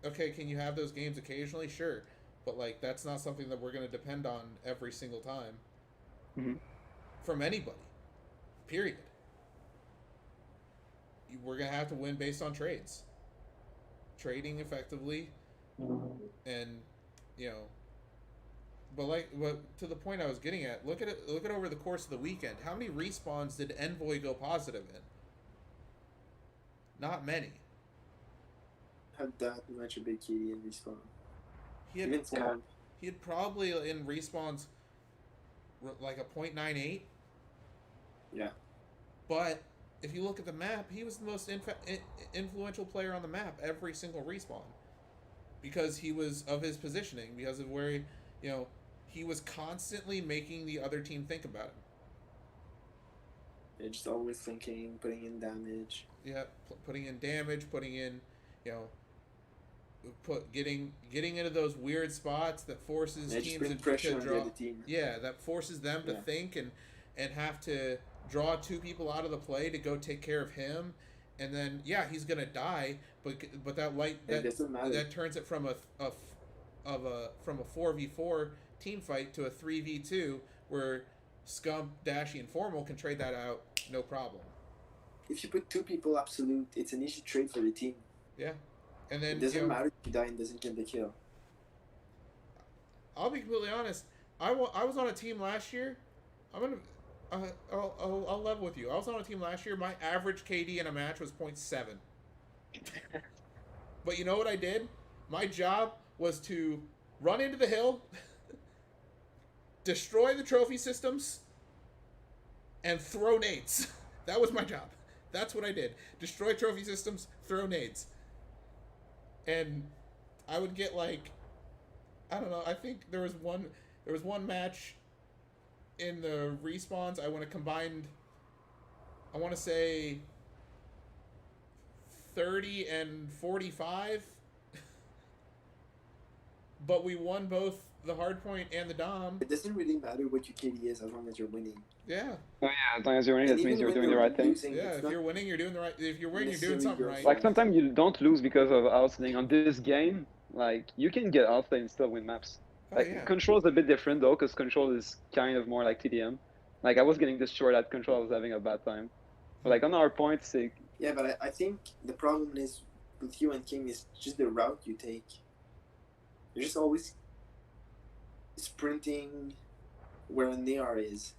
okay, can you have those games occasionally? Sure. But, like, that's not something that we're going to depend on every single time. Mhm. From anybody. Period. We're going to have to win based on trades. Trading effectively. And, you know, but to the point I was getting at, look at over the course of the weekend. How many respawns did Envoy go positive in? Not many. Had that much a big kitty in respawn. He had Even Scum. he had probably in respawns like a 0.98. Yeah. But if you look at the map, he was the most influential player on the map every single respawn, because he was of his positioning, because of where he was constantly making the other team think about him. Yeah, just always thinking, putting in damage. Yeah, putting in damage, putting in, getting into those weird spots that forces Yeah, just teams putting to pressure on the draw. other team. Yeah, that forces them to Yeah. think and have to draw two people out of the play to go take care of him, and then he's gonna die, but that light It doesn't matter. that turns it from a 4v4 team fight to a 3v2 where Scump, Dashy, and Formal can trade that out no problem. If you put two people absolute, it's an easy trade for the team. Yeah, and then It doesn't matter if you die and doesn't get the kill. I'll be completely honest. I was on a team last year. I'll level with you. I was on a team last year. My average KD in a match was 0.7. But you know what I did? My job was to run into the hill, destroy the trophy systems, and throw nades. That was my job. That's what I did. Destroy trophy systems, throw nades. And I would get like, I don't know, I think there was one match in the respawns. I want to say 30 and 45. But we won both the hardpoint and the dom. It doesn't really matter what your KD is as long as you're winning. Yeah. Oh yeah, as long as you're winning, And that means even you're when doing the right thing. losing, Yeah, it's if not- you're winning, you're doing the right. If you're winning, you're doing something right. Like sometimes you don't lose because of outstanding. On this game, like you can get outplayed and still win maps. Oh, Like yeah. Control is a bit different though, because Control is kind of more like TDM. Like I was getting destroyed at Control, I was having a bad time. But like on our points, Yeah, but I think the problem is with you and King is just the route you take. You're just always sprinting where a Nayar is.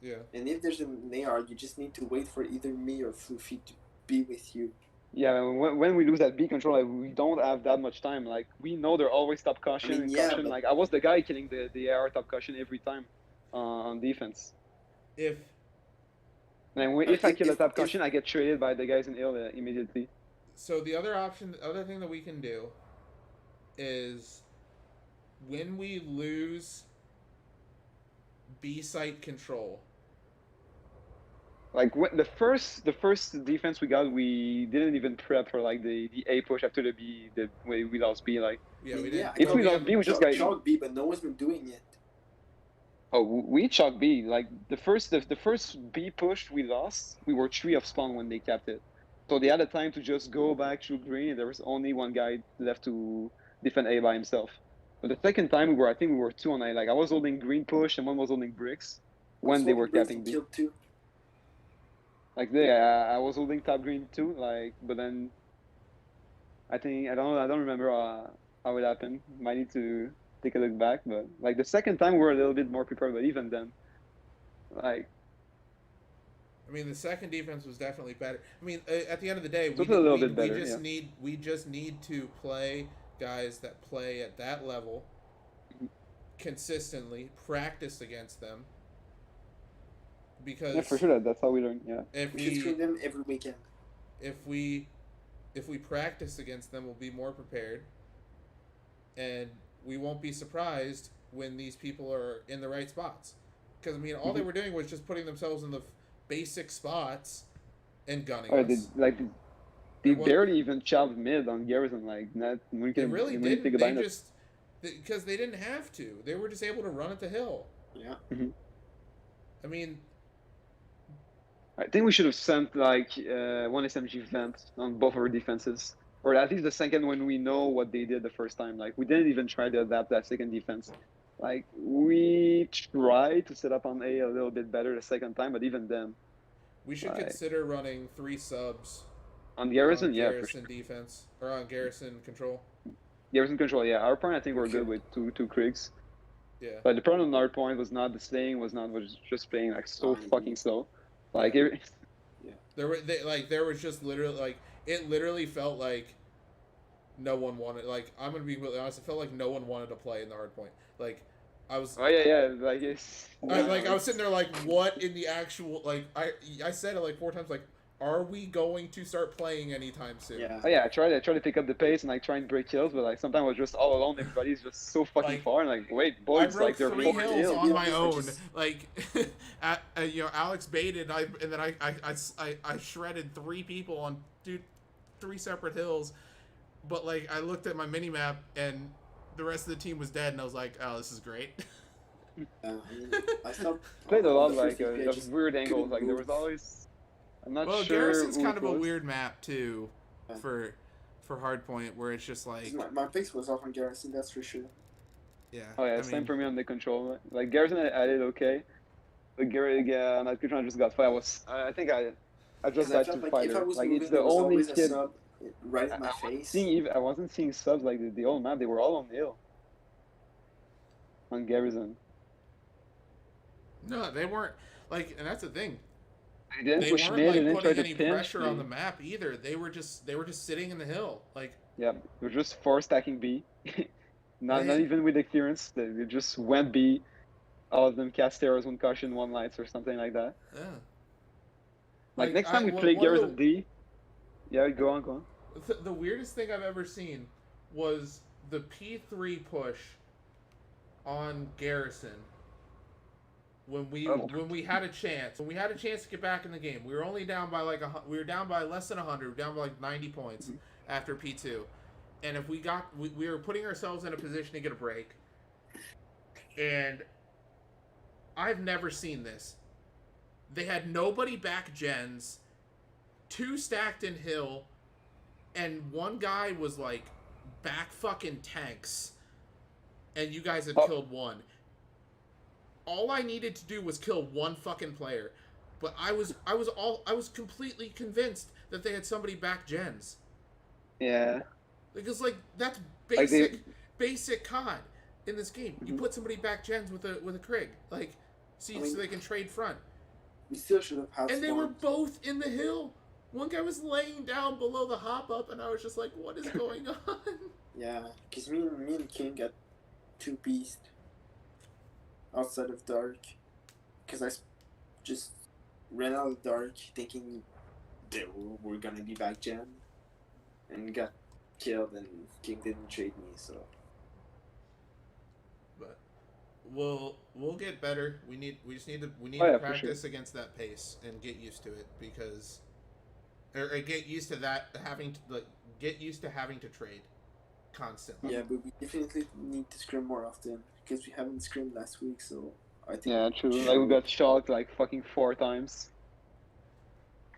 Yeah. And if there's a Nayar, you just need to wait for either me or Floofy to be with you. yeah, when we lose that B Control, like, we don't have that much time. Like we know they're always top caution I mean, and yeah, caution. but- Like I was the guy killing the AR top caution every time on defense. If And if I kill a top if- caution, I get traded by the guys in hill immediately. so, the other thing that we can do is when we lose B site control. Like the first defense we got, we didn't even prep for like the A push after the B, the way we lost B. Like Yeah, we didn't. If we go lost B, we just got chalk B, but no one's been doing it. we chalk B. Like the first B push we lost, we were 3 of spawn when they capped it. So they had the time to just go back through green, and there was only one guy left to defend A by himself. But the second time I think we were 2 on A. Like I was holding green push and one was holding bricks when they were capping B. Killed two. Like I was holding top green too. Like, but then I don't remember how it happened. Might need to take a look back. But like the second time we were a little bit more prepared. But even then, like. I mean, the second defense was definitely better. I mean, at the end of the day, we just need to play guys that play at that level consistently, practice against them. Because for sure that's how we learn. Yeah. If we should train them every weekend. If we practice against them, we'll be more prepared, and we won't be surprised when these people are in the right spots. Because I mean, all they were doing was just putting themselves in the basic spots and gunning us. They barely even chopped mid on Garrison. Like, they really didn't. They just because they didn't have to. They were just able to run at the hill. Yeah. Mm-hmm. I mean, I think we should have sent like one SMG vent on both our defenses, or at least the second when we know what they did the first time. Like, we didn't even try to adapt that second defense. Like, we tried to set up on A a little bit better the second time, but even then. We should consider running 3 subs. On Garrison, Garrison defense. Or on Garrison control. Garrison control, yeah. Our point, I think we're good with two Krigs. Yeah. But the problem on our point was not the staying, was just playing like so fucking slow. Like, There was just literally, like, it literally felt like no one wanted, like, I'm going to be completely honest, it felt like no one wanted to play in the hard point. Like, I was... Oh, yeah, like, it's... I was sitting there like, what in the actual... Like, I said it like 4 times, like, are we going to start playing anytime soon? Yeah. Oh, yeah, I tried to pick up the pace and, like, try and break kills, but, like, sometimes I was just all alone, everybo's just so fucking far, and, like, wait, boys, like, they're 3 4 hills on my own. Like, Alex baited, and then I shredded 3 people on 3 separate hills, but, like, I looked at my mini-map, and the rest of the team was dead, and I was like, oh, this is great. I felt played a lot, like, of weird angles, like, there was always... I'm not sure. Garrison's kind of a weird map too, for hardpoint, where it's just like my face was off on Garrison, that's for sure. Yeah. Oh yeah, same for me on the control. Like Garrison, I did okay, but on that control I just got fight. I think I just had to fight her. Like it's the only kid right in my face. I wasn't seeing subs like the old map. They were all on the hill. On Garrison. No, they weren't. Like, and that's the thing. They didn't push weren't mid, like and didn't try putting to any pinch pressure on the map either. They were just sitting in the hill. Like, yeah, they were just 4 stacking B. not even with the clearance. They just went B. All of them cast arrows, 1 caution, 1 lights, or something like that. yeah. Like next time we play Garrison D. Yeah, go on. The weirdest thing I've ever seen was the P3 push on Garrison. When we had a chance, to get back in the game, we were only down by less than 100, we were down by like 90 points after P2, and if we were putting ourselves in a position to get a break, and I've never seen this. They had nobody back gens, 2 stacked in hill, and 1 guy was like back fucking tanks, and you guys had killed 1. All I needed to do was kill 1 fucking player, but I was completely convinced that they had somebody back gens. Yeah. Because like that's basic COD in this game. You put somebody back gens with a Krig, like so they can trade front. We still should have had. And they were both in the hill. 1 guy was laying down below the hop up, and I was just like, "What is going on?" Yeah, because me and King got 2 beasts outside of dark, because I just ran out of dark thinking they were gonna be back gen, and got killed, and King didn't trade me, so. we'll get better. We just need to Oh, to yeah, for practice against that pace and get used to it because or get used to that having to get used to having to trade constantly. Yeah, but we definitely need to scrim more often because we haven't scrimmed last week. So I think. Yeah, true. Like we got shocked like fucking 4 times.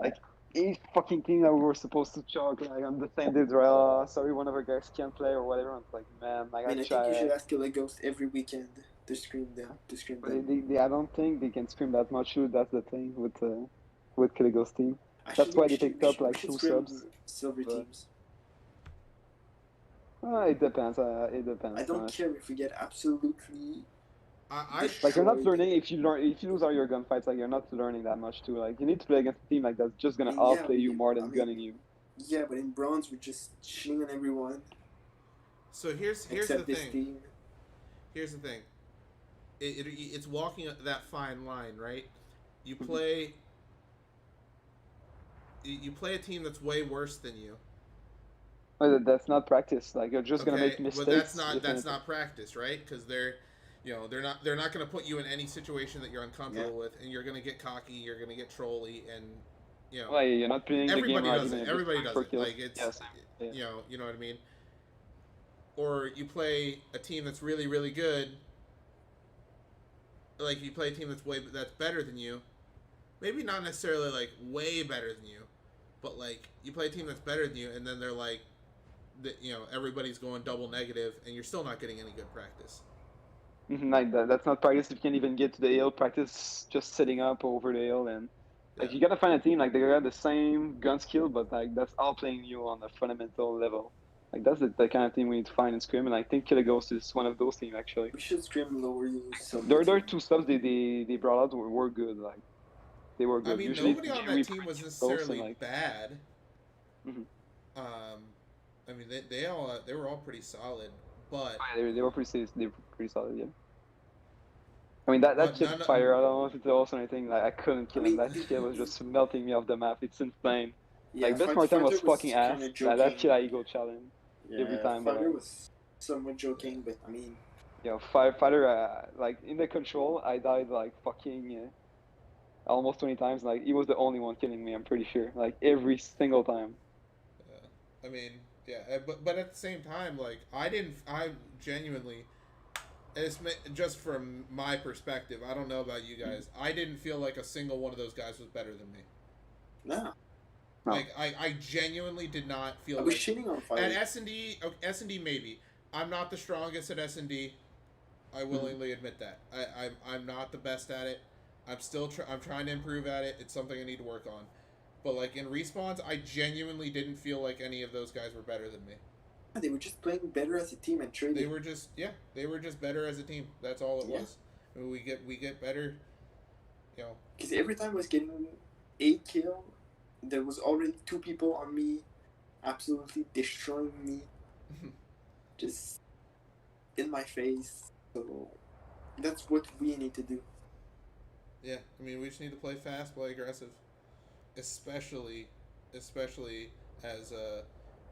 Like each fucking team that we were supposed to chalk like on the same day. Sorry, one of our guys can't play or whatever. I'm like, man, like I mean, I I try. think you should ask Killer Ghost every weekend to scream them. But I don't think they can scream that much. Too. That's the thing with Killigo's team. That's why they picked up like 2 subs. Silver but- teams. It depends. It depends. I don't care if we get absolutely. I Like you're not destroyed. learning if you lose all your gunfights. Like you're not learning that much too. Like you need to play against a team like that's just gonna Yeah, outplay you we- more I than mean, gunning you. Yeah, but in bronze we're just shitting on everyone so here's except the this thing. team. Here's the thing. It's walking that fine line, right? You play. You play a team that's way worse than you. But that's not practice. Like you're just gonna make mistakes. But that's if anything. not practice, right? Because they're they're not going to put you in any situation that you're uncomfortable with, and you're going to get cocky, you're going to get trolly, and Well, you're not playing the game everybody right. does even it. if Everybody it's does for it. kills. Like it's Yes. Yeah. you know what I mean. Or you play a team that's really really good. Like you play a team that's better than you, maybe not necessarily like way better than you, but like you play a team that's better than you, and then they're like, everybody's going double negative, and you're still not getting any good practice. Like that's not practice. If you can't even get to the hill, practice just sitting up over the hill, and like Yeah. you gotta find a team like they got the same gun skill, but like that's all playing you on a fundamental level. Like that's the kind of team we need to find in Scrim, and I think Killer Ghost is one of those teams actually. We should scrim lower you. There are 2 subs they brought out were good. Like they were good. I mean, Usually nobody on Jerry that team was Ghost necessarily and, like, bad. Mhm. I mean, they were all pretty solid, but they were pretty solid. Yeah. I mean that But kid none of- fire. I don't know if it's also anything. Like I couldn't kill him. I That mean- kid was just melting me off the map. It's insane. Yeah, Like Best Martin was fucking ass. kinda Like, that joking. kid I go challenge. Yeah, every time, but, Fighter like- was somewhat joking, but I mean, Firefighter, like in the control, I died like fucking almost 20 times. Like he was the only one killing me. I'm pretty sure. Like every single time. I mean, yeah. But at the same time, like I genuinely, just from my perspective, I don't know about you guys. I didn't feel like a single one of those guys was better than me. no. No. Like I genuinely did not feel I was like. shitting on At Fighter. S&D maybe. I'm not the strongest at S&D. I willingly admit that. I'm not the best at it. I'm still I'm trying to improve at it. It's something I need to work on. But like in respawns, I genuinely didn't feel like any of those guys were better than me. They were just playing better as a team and trading. They were just better as a team. That's all it Yeah. was. I mean, we get better. Because every time I was getting 8 kill, there was already 2 people on me, absolutely destroying me, just in my face. So that's what we need to do. Yeah, I mean, we just need to play fast, play aggressive, especially as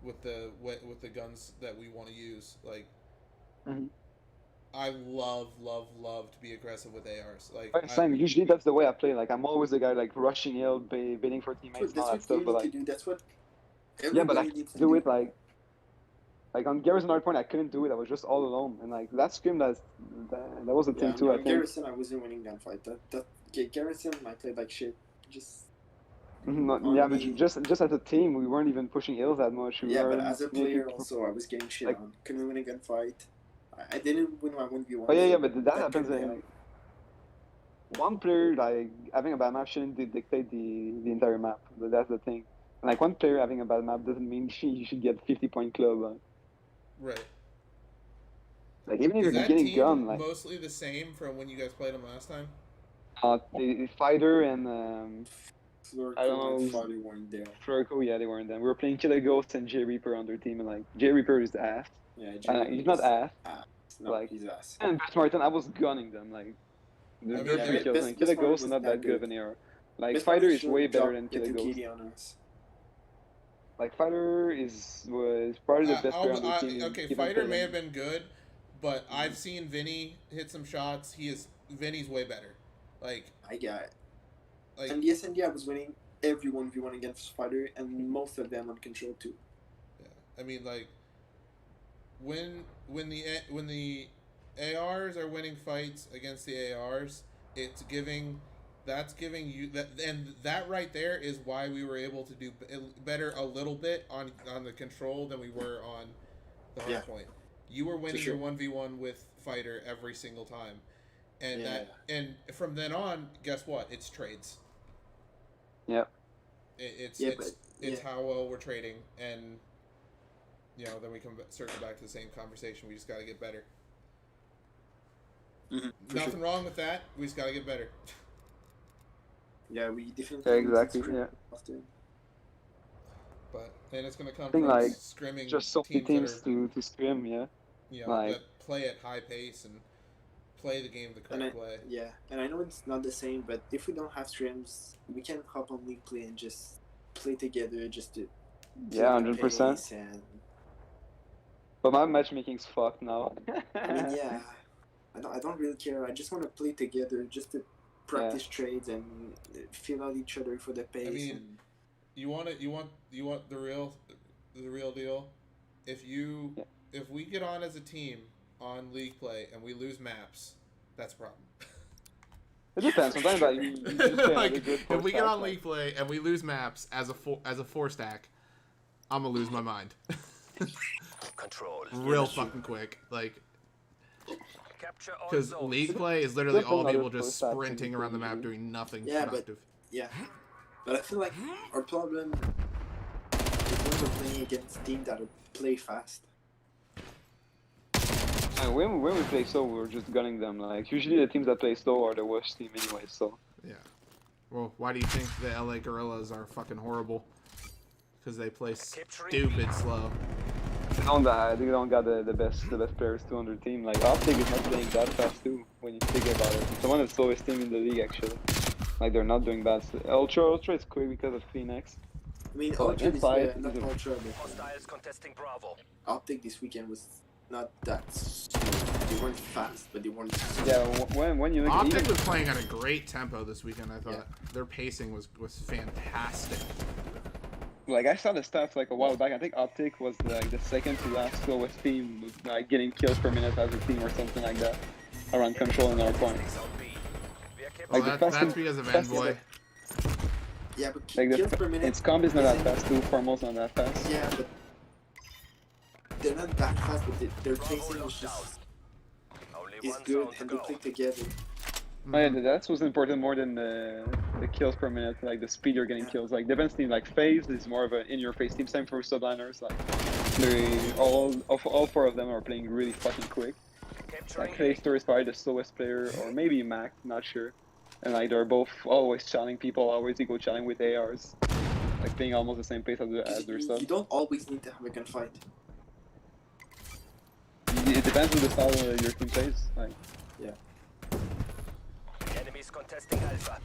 with the guns that we want to use. Like, Mhm. I love to be aggressive with ARs. Like, Same. Usually that's the way I play. Like I'm always the guy like rushing hill, bidding for teammates, and That's all that what stuff. you But need like to do. That's what yeah, everybody but I needs to do it like on Garrison Hardpoint, I couldn't do it. I was just all alone, and like that scrim, that was the thing too. I on think. Garrison, I wasn't winning gunfight. Garrison, I played like shit. Just Yeah, but me. just as a team, we weren't even pushing hills that much. We yeah, but weren't as a making- player also, I was getting shit Like- on. Couldn't win a gunfight. I didn't win my 1v1. Oh yeah, but that happens. couldn't In, one player like having a bad map shouldn't dictate the entire map. That's the thing. And, like one player having a bad map doesn't mean you should get 50-point club. right. Like even if Is you're that getting team gun, like mostly the same from when you guys played them last time? the fighter and Flurko I don't and know. Farley weren't there. Flurko, yeah, they weren't them. We were playing Killer Ghost and J Reaper on their team, and like J Reaper is ass. Yeah, He's not ass. No, like- he's ass. And Best Martin, I was gunning them like. They're I mean, three yeah, kills. Best- And Killer Best Martin Ghost was not not that good of good. an AR. Like Best Fighter Martin is should way better drop than Killer into Ghost. KD on us. Like Fighter was probably the best player on the team. Okay, given Fighter to may them. have been good, But I've seen Vinny hit some shots. Vinny's way better. Like I got it. And the SND, I was winning every 1v1 against Fighter, and most of them on Control too. Yeah, I mean, like when the ARs are winning fights against the ARs, that's giving you that, and that right there is why we were able to do better a little bit on the Control than we were on the Hardpoint. You were winning your 1v1 with Fighter every single time, and and from then on, guess what? It's trades. Yep. It's how well we're trading, and then we circle back to the same conversation. We just got to get better. Nothing wrong with that. We just got to get better. Yeah, we definitely. Yeah, exactly. Yeah. Often. But then it's gonna come I think from like scrimming just so many teams to scrim. Yeah. Like, that play at high pace and play the game the correct way. Yeah, and I know it's not the same, but if we don't have streams, we can hop on League Play and just play together just to. 100%. And but my matchmaking's fucked now. I mean, yeah, I don't really care. I just want to play together just to practice trades and feel out each other for the pace. I mean, and... you want the real deal. If we get on as a team on League Play and we lose maps, that's a problem. It depends. Sometimes like, you just play like, a good if we get on like, League Play and we lose maps as a 4-stack, I'm gonna lose my mind. Control. Real fucking quick, like. Capture all Because zones. League Play is literally Just all another people just first sprinting action around the map usually. doing nothing Yeah, productive. But I feel like our problem is when we're playing against teams that play fast. And when we play slow, we're just gunning them. Like usually the teams that play slow are the worst team anyway. So. Yeah. Well, why do you think the LA Gorillas are fucking horrible? Because they play stupid slow. They don't got the best players too on their team. Like Optic is not playing that fast too. When you think about it, it's one of the slowest team in the league actually. Like they're not doing bad. Ultra is quick because of Phoenix. I mean, Oh, Ultra inside, not is it- Ultra, but Hostiles contesting Bravo. Optic this weekend was not that slow. They weren't fast, but they weren't. Yeah, when you look at Optic even, was playing at a great tempo this weekend. I thought their pacing was fantastic. like I saw the stats like a while back. I think Optic was like the second to last slowest team, with, like getting kills per minute as a team or something like that, around controlling our point. Zone B. We are kept Well, Like, the that's fastest- because of fastest- Envoy. Yeah, but Like kills per minute. its comp is not that isn't- fast too. Formal's not that fast. Yeah, but they're not that fast, but their pacing is just only is one good, zone to and they go. play together. Oh, yeah, that was important more than the kills per minute, like the speed you're getting kills. Like Defense team, like FaZe is more of an in-your-face team. Same for subliners. Like all four of them are playing really fucking quick. Capturing Like FaZe is probably the slowest player, or maybe Mac, not sure. And like they're both always challenging people, always ego challenging with ARs, like playing almost the same pace as their stuff. You don't always need to have a gunfight. It depends on the style your team plays. enemies contesting Alpha.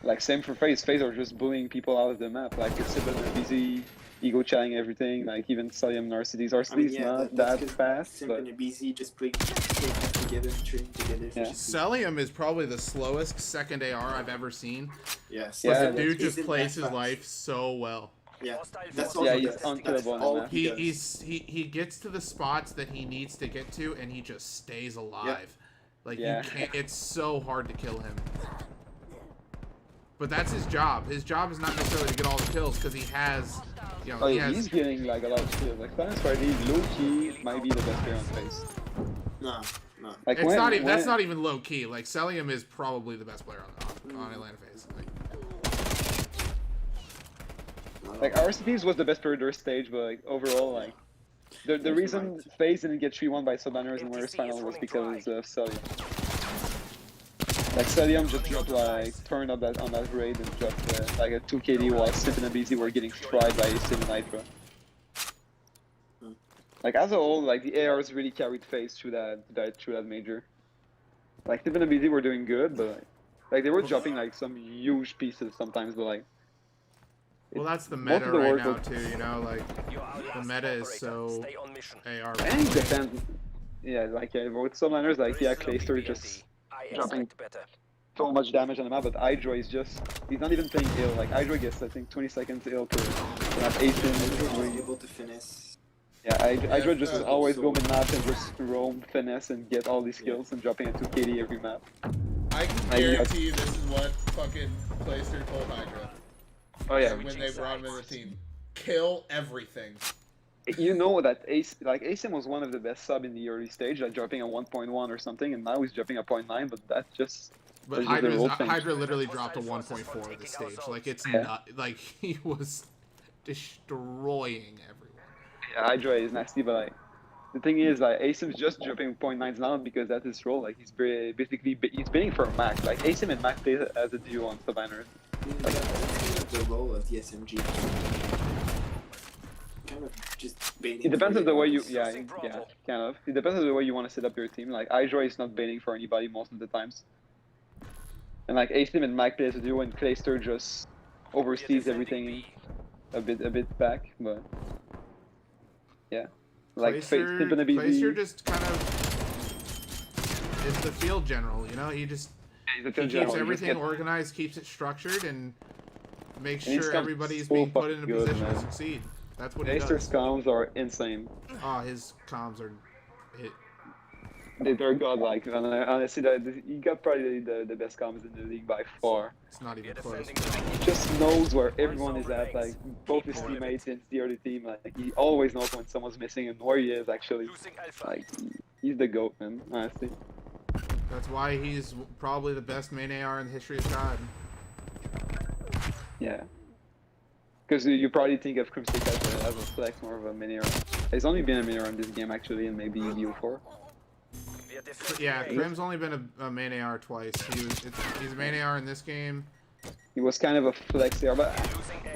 Like same for FaZe. FaZe are just bullying people out of the map. Like it's a bit busy, ego chatting everything. Like even Salium and RCDs. RCDs not that fast, but Simple and BZ just play together and train together. Yeah. Celium is probably the slowest second AR I've ever seen. Yes. Yeah, But the dude just Isn't plays that his fast. life so well. Yeah. Hostile That's forces also he's contesting unkillable Alpha. on the all map. he does. He gets to the spots that he needs to get to, and he just stays alive. Like Yeah. you can't. It's so hard to kill him. But that's his job. His job is not necessarily to get all the kills because he has, Oh he yeah, has. he's getting like a lot of kills. Like Silence Friday, low key might be the best player on FaZe. No. Like It's when, not even. That's when- not even low key. Like Celium is probably the best player on Atlanta FaZe. Like RCDs was the best player their stage, but like overall, like the reason FaZe didn't get 3-1 by Subliners in Winners Final was because of Celium. Like Celium just dropped like turned up that on that raid and dropped like a 2 KD while Simpin and BZ were getting fried by Sim and Nitro. Like as a whole, like the ARs really carried FaZe through that major. Like Simpin and BZ were doing good, but like they were dropping like some huge pieces sometimes, but like. Well, that's the Most meta of the right work now was- too. You know, like You are the last meta is operator. so Stay on mission. AR. I think it depends. Yeah, like with some liners like yeah, Clayster just dropping so much damage on the map, but Hydra is just he's not even playing ill. Like Hydra gets I think 20 seconds ill per that Asim is He's doing. able to finesse. Yeah, Hydra just Yeah, always so- go mid map and just roam, finesse, and get all these kills and dropping into KD every map. I can I- guarantee you this is what fucking Clayster told Hydra Oh yeah, when they brought him in the team. Kill everything. you know that Asim was one of the best sub in the early stage, like dropping a 1.1 or something, and now he's dropping a 0.9, but that's just But That's just the role thing. Hydra literally dropped a 1.4 at this stage. Like it's Yeah. not like he was destroying everyone. yeah, Hydra is nasty, but like the thing is like Asim's just dropping 0.9s now because that's his role. Like he's basically he's bidding for a Mac. Like Asim and Mac play as a duo on Sub-Banners. That's kind of the role of the SMG. Kind of just baiting. It depends for on the way you angles. yeah kind of. It depends on the way you want to set up your team. Like Hydra is not baiting for anybody most of the times. And like Asim and Mac play as a duo, and Clayster just oversees everything a bit back, but yeah. Like Clayster just kind of is the field general, you know. He keeps everything organized, keeps it structured, and makes And he's sure got everybody's so being put in a fucking good, position to man. succeed. That's what he Clayster's does. comms are insane. Oh, his comms are hit. They're godlike, and honestly, he got probably the best comms in the league by far. It's not even close. He just knows where everyone is at, like both his teammates and the other team. Like he always knows when someone's missing and where he is actually. Like he's the GOAT, man. Honestly. That's why he's probably the best main AR in the history of COD. Yeah. Because you probably think of Crimstick as a flex, more of a mini AR. He's only been a mini AR in this game actually, and maybe BO4. Yeah, Crim's only been a main AR twice. He's a main AR in this game. He was kind of a flex AR, but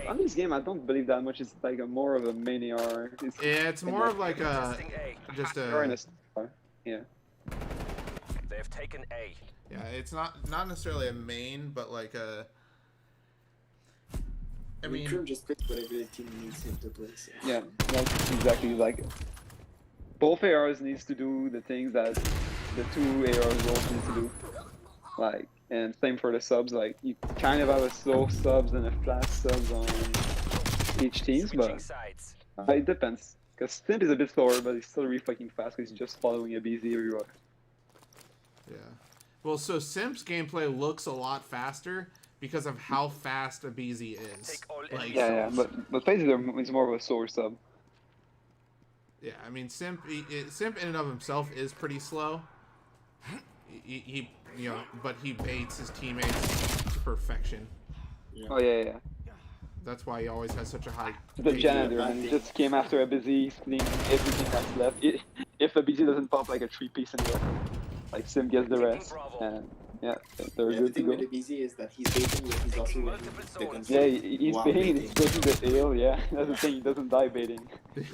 on this game I don't believe that much. It's like more of a mini AR. Yeah, it's more of like a just AR and a a star. Yeah. They've taken A. yeah. It's not necessarily a main, but like a. I mean, Krim just picks whatever the team needs him to play. So. Yeah, that's exactly like both ARs needs to do the things that the two ARs both need to do. Like, and same for the subs. Like, you kind of have a slow subs and a fast subs on each teams, but it depends. Because Simp is a bit slower, but he's still really fucking fast because he's just following a BZ everywhere. yeah. Well, so Simp's gameplay looks a lot faster because of how fast a BZ is. Like, Yeah, but FaZe is more of a slower sub. yeah, I mean, Simp in and of himself is pretty slow. He you know, but he baits his teammates to perfection. Oh yeah. That's why he always has such a high. The KD. janitor, and he just came after a busy, stealing everything that's left. If a BZ doesn't pop like a 3-piece in the like Sim gets the rest, and yeah, they're Yeah, the good to thing go. with the BZ is that he's baiting, but he's also winning the gun. Yeah, he's Wow, baiting, baiting. he's taking the ill, yeah. That's the thing, he doesn't die baiting. Yeah.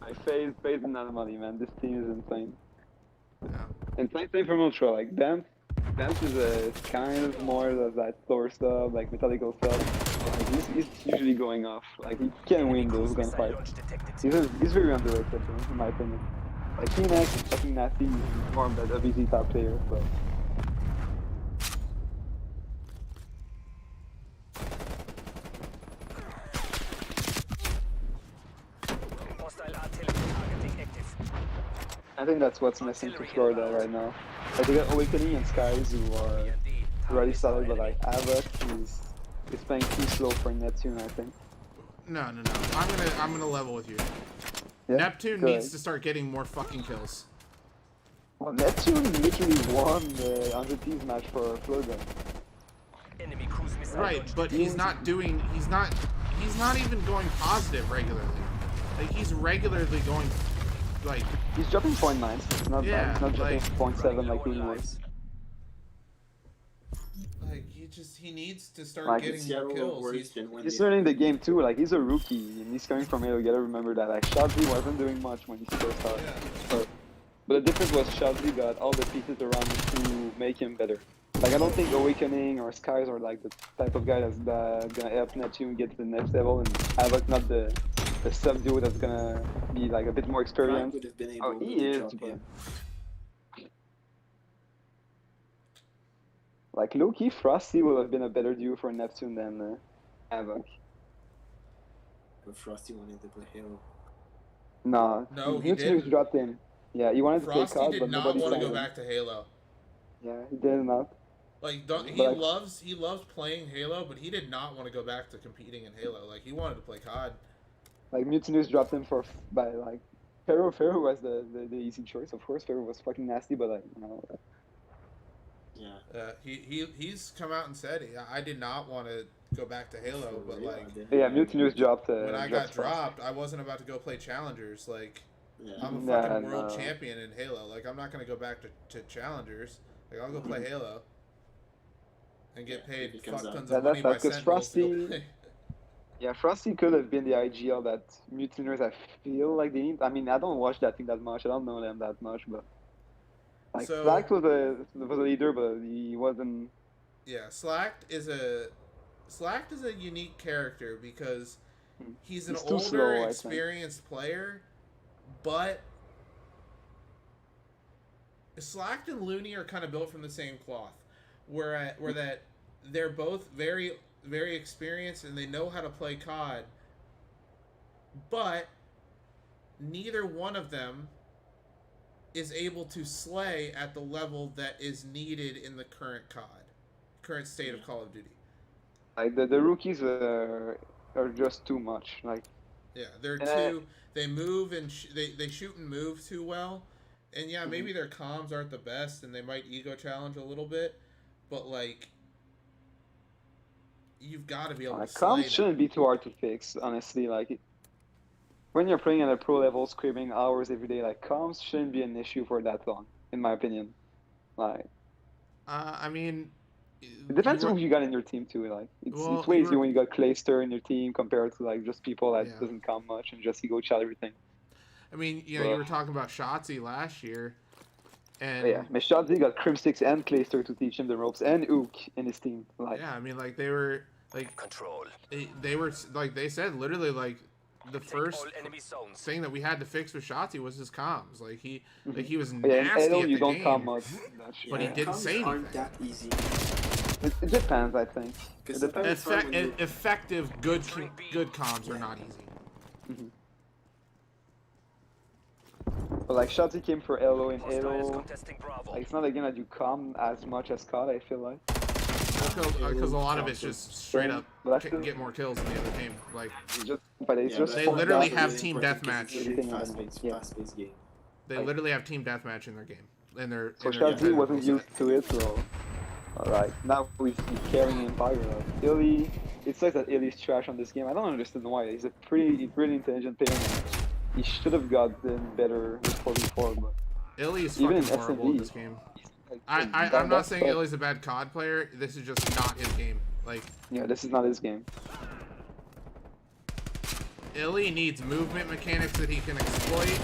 I FaZe an anomaly, man. This team is insane. Yeah. And same from Ultra, like Dance is a kind of more of that slower stuff, like methodical stuff. Like, he's usually going off. Like he can win those gunfights. He's very underrated, in my opinion. Like T-Max is fucking nasty, he's more of a BZ top player, but Hostile artillery targeting active. I think that's what's missing to Florida right now. Like they got Awakening and Skies who are already solid, but like Avoc is playing too slow for Neptune, I think. No. I'm gonna level with you. Yeah? Neptune Go needs ahead. to start getting more fucking kills. Well, Neptune literally won the 100 teams match for Florida. Enemy cruise missile Right, launched. but he's not even going positive regularly. Like he's regularly going, like, He's dropping 0.9. It's not Yeah, bad. He's not dropping like- 0.7 like he was. he needs to start Like, getting more Seattle kills. worse He's- than when He's they- learning the game too. Like he's a rookie and he's coming from here. You gotta remember that. Like Shadley wasn't doing much when he first started. Yeah. But the difference was Shadley got all the pieces around him to make him better. Like I don't think Awakening or Skies are like the type of guy that's gonna help Neptune get to the next level, and Havoc not the a sub duo that's gonna be like a bit more Frank experienced. would have been Oh, able he to is, drop but him. like low-key, Frosty would have been a better duo for Neptune than Havoc. But Frosty wanted to play Halo. No, Nah, he Mutineers didn't. dropped him. Yeah, he wanted to Frosty play COD, did but not nobody want to signed go him. back to Halo. Yeah, he did not. Like, don't, he But- loves playing Halo, but he did not want to go back to competing in Halo. Like, he wanted to play COD. Like Mutineers dropped him for by like Pharaoh. Pharaoh was the easy choice, of course. Pharaoh was fucking nasty, but like you know. Yeah. He's come out and said I did not want to go back to Halo, For but real, like I didn't Yeah, know Mutineers that. dropped. when I got Frosty. dropped, I wasn't about to go play Challengers. Like, Yeah. I'm a Nah, fucking world no. champion in Halo. Like, I'm not gonna go back to Challengers. Like, I'll go play Halo and get Yeah, paid if it fuck comes out. tons Yeah, of money that's by because Sentinels to go Frosty- play. Yeah, Frosty could have been the IGL that Mutineers I feel like they need. I mean, I don't watch that team that much. I don't know them that much, but like So- Slack was a leader, but he wasn't. Yeah, Slacked is a unique character because he's an He's too older, slow, I think. experienced player, but Slacked and Looney are kind of built from the same cloth, where that they're both very, very experienced and they know how to play COD, but neither one of them is able to slay at the level that is needed in the current state of Call of Duty. Like the rookies are just too much. Like Yeah, they're And too. They move and they shoot and move too well, and yeah, Mm-hmm. maybe their comms aren't the best, and they might ego challenge a little bit, but like, you've got to be able to slay comms them. shouldn't be too hard to fix, honestly. Like when you're playing at a pro level, screaming hours every day, like comms shouldn't be an issue for that long, in my opinion. Like I mean, it depends you on were- who you got in your team too. Like Well, it's way you easier were- when you got Clayster in your team compared to like just people that Yeah. doesn't count much and just ego chat everything. I mean, you know, you were talking about Shotzi last year, and But yeah, Meshadzi got Crimsix and Clayster to teach him the ropes, and Ook in his team. Like yeah, I mean, like they were like Control. they were like they said literally like the Take first all enemy zones. thing that we had to fix with Shotzi was his comms. Like he was yeah, in nasty Halo at you the don't game. count much. That shit. But he didn't comms say aren't anything. that easy. It depends, I think. Because It depends. Effective, good comms are not easy. But like Shotzi came for Halo in Hostiles Halo. contesting Bravo. Like, it's not a game that you calm as much as COD, I feel like. Because a lot of it's just straight up But that's get more kills in the other team. Like It's just, but it's Yeah, just but They fucked literally up. have really team important 'cause deathmatch. it's a really Everything fast-paced, yeah. fast-paced game. they literally have team deathmatch in their game. In their So in their Shotzi competitive wasn't rule used set. to it, so. Alright, now he's carrying Empire. Like, Illy, it sucks that Illy's trash on this game. I don't understand why. He's a pretty intelligent player. And he should have gotten better with 4v4, but. Illy is Even fucking in horrible at SMB. this game. Like, I'm not that's saying tough. Illy's a bad COD player. This is just not his game. Like Yeah, this is not his game. Illy needs movement mechanics that he can exploit.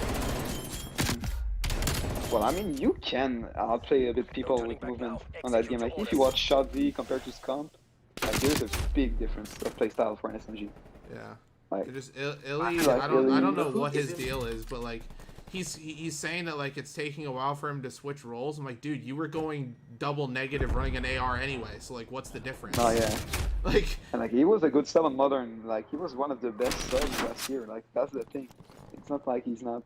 Well, I mean, you can outplay a bit people turning with back movement now. on that Execute game. Like, your if you orders. watch Shotzi compared to Scump, like, there's a big difference of playstyle for an SMG. Yeah. Like, It just Illy. feel like I don't Illy- know what his Isn't- deal is, but like he's saying that like it's taking a while for him to switch roles. I'm like, dude, you were going double negative running an AR anyway, so like, what's the difference? oh yeah. Like, And like, he was a good sub on Modern. Like, he was one of the best subs last year. Like, that's the thing. It's not like he's not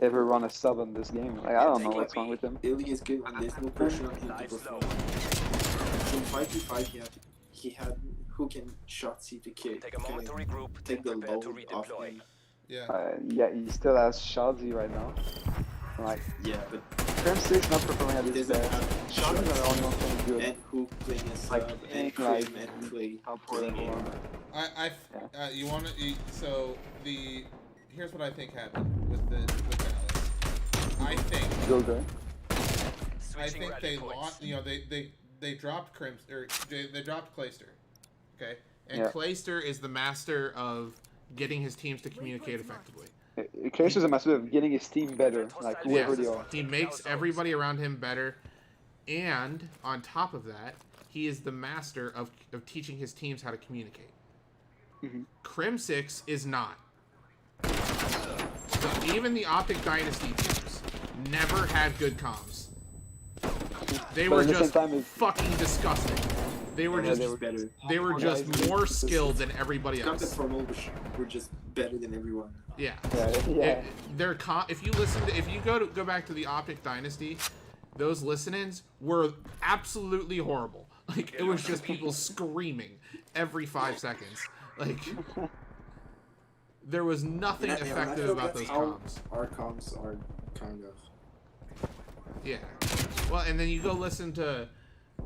ever run a sub on this game. Like, I don't know what's wrong with him. Illy is good when there's no pressure on him to Live slow. perform. In 5v5 he had who can Shotzi to kill. Take a moment to regroup. Take the Prepare to load off redeploy. him. yeah. Yeah, he still has Shotzi right now. Like, Yeah, but Crimsix not performing at he his doesn't best. have Shotzi's are the only one playing good. and who playing a Like, sub Pink, and like, Cream and Clay How poor playing they it. are. You want to? So here's what I think happened with Dallas. I think Go there. Switching they rally lost. points. You know, they dropped they dropped Clayster. Okay, and Yeah. Clayster is the master of getting his teams to communicate effectively. Clayster's a master of getting his team better, like whoever they are. He makes everybody around him better, and on top of that, he is the master of teaching his teams how to communicate. Crim6 is not. So even the Optic Dynasty teams never had good comms. They But were at the same just time, it's- fucking disgusting. They were Yeah, just they were better. they were just more skilled than everybody Content else. from all were just better than everyone. Yeah. Yeah. If you listen to, if you go back to the Optic Dynasty, those listen-ins were absolutely horrible. Like, it was just people screaming every 5 seconds. Like, there was nothing And I effective feel about that's those how comms. Our comms are kind of. Yeah. Well, and then you go listen to,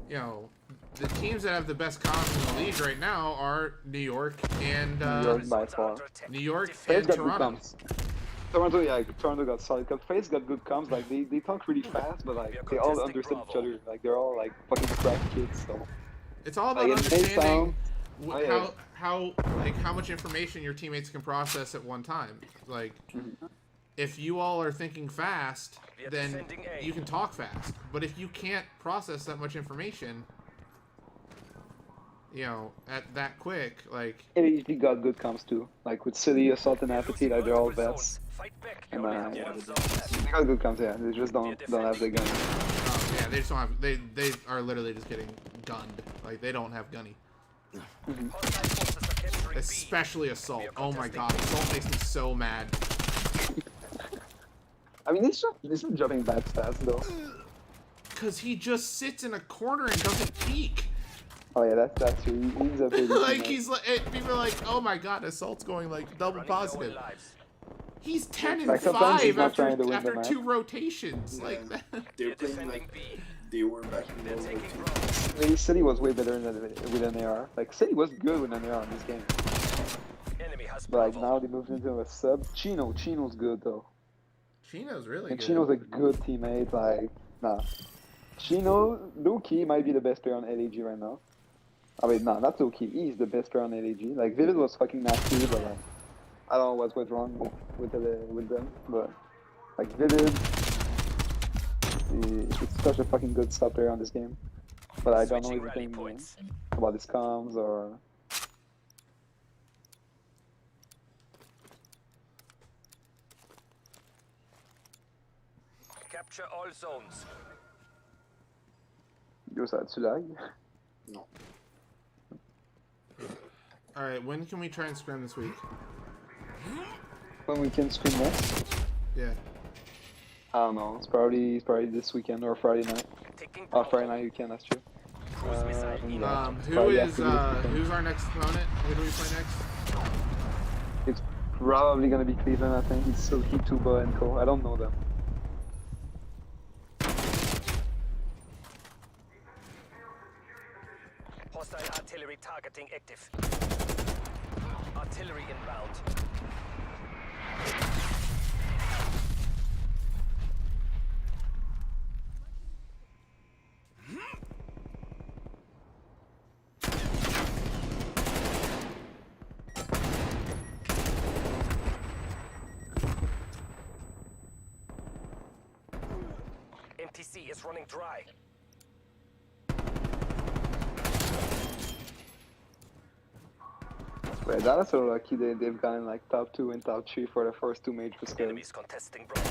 the teams that have the best comms in the league right now are New York and New York by far. New York FaZe and got good Toronto. comms. Toronto got solid. FaZe got good comms. Like they talk really fast, but like they all understand each other. Like they're all like fucking crack kids. So It's all about like, it may understanding sound- Oh, yeah. how much information your teammates can process at one time. Like, if you all are thinking fast, then you can talk fast. But if you can't process that much information, at that quick, like, LHD got good comms too. Like with City, Assault, and Apathy, like they're all vets. And they got good comms. Yeah, they just don't have the gun. yeah, they just don't have. They are literally just getting gunned. Like, they don't have gunny. Especially Assault. Oh my god, Assault makes me so mad. I mean, this is jumping back fast though. Cause he just sits in a corner and doesn't peek. Oh yeah, that's true. He's a baby. Like, he's like, people are like, oh my god, Assault's going like double positive. He's 10 and Like, sometimes he's 5 not trying to win the after match. 2 rotations. Yeah. Like that. They were playing like they were back in World War II. Maybe City was way better with an AR. Like City was good with an AR in this game. But like now they moved into a sub. Chino's good though. Chino's really And good. Chino's a good teammate. Like nah, Chino Loki might be the best player on LAG right now. I mean, nah, not Loki. He's the best player on LAG. Like Vivid was fucking nasty, but like I don't know what went wrong with them. But like Vivid, he's such a fucking good sub player on this game. But I don't know anything about his comms or. Capture all zones. Tu lag? No. Alright, when can we try and scrim this week? When we can scream next? Yeah. I don't know. It's probably this weekend or Friday night. Oh, Friday night you can. That's true. Who's our next opponent? Who do we play next? It's probably gonna be Cleveland. I think it's Silky, Tuba, and Co. I don't know them. Hostile artillery targeting active. Artillery inbound. MTC is running dry. But Dallas are lucky they've gotten like top 2 and top 3 for the first 2 majors. Enemies contesting bro.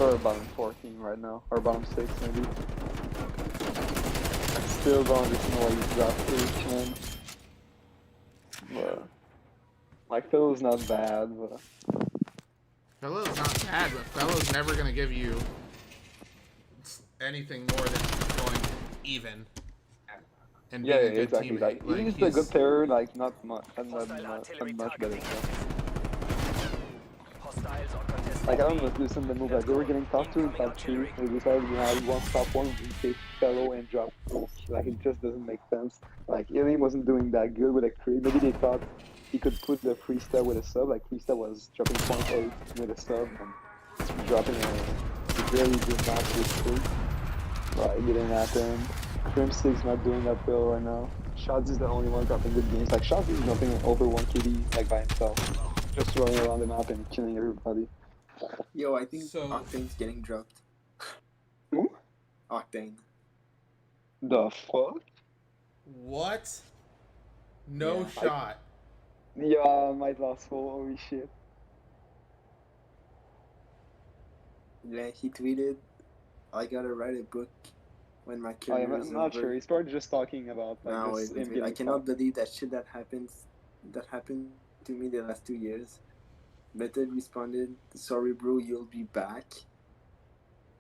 Or bottom 14 right now, or bottom 6 maybe. I still don't understand why you dropped H, man. But like Phil's not bad, but Fellow's not bad, but Fellow's never gonna give you anything more than going even. And being a good exactly. teammate. Like he's a good player, like not much better. Hostiles are contesting. Like I don't know if listen the move, like they were getting top 2 and top 3, they decided he wants top 1 and take Fellow and drop Oak. Like it just doesn't make sense. Like Alien wasn't doing that good with a Kree. Maybe they thought he could put the freestyle with a sub, like freestyle was dropping 0.8 with a sub and dropping a very good match with Kree. But it didn't happen. Crim6 not doing that well right now. Shots is the only one dropping good games. Like Shots is dropping over 1 KD like by himself. Just running around the map and killing everybody. Yo, I think So- Octane's getting dropped. Who? Octane. The fuck? What? No Yeah, shot. Yeah, my last fall. Holy shit. Yeah, he tweeted, "I gotta write a book when my I career is am not over." sure. He started just talking about like No, just him wait. I getting cannot caught. believe that shit that happened to me the last 2 years. Method responded, "Sorry, bro, you'll be back."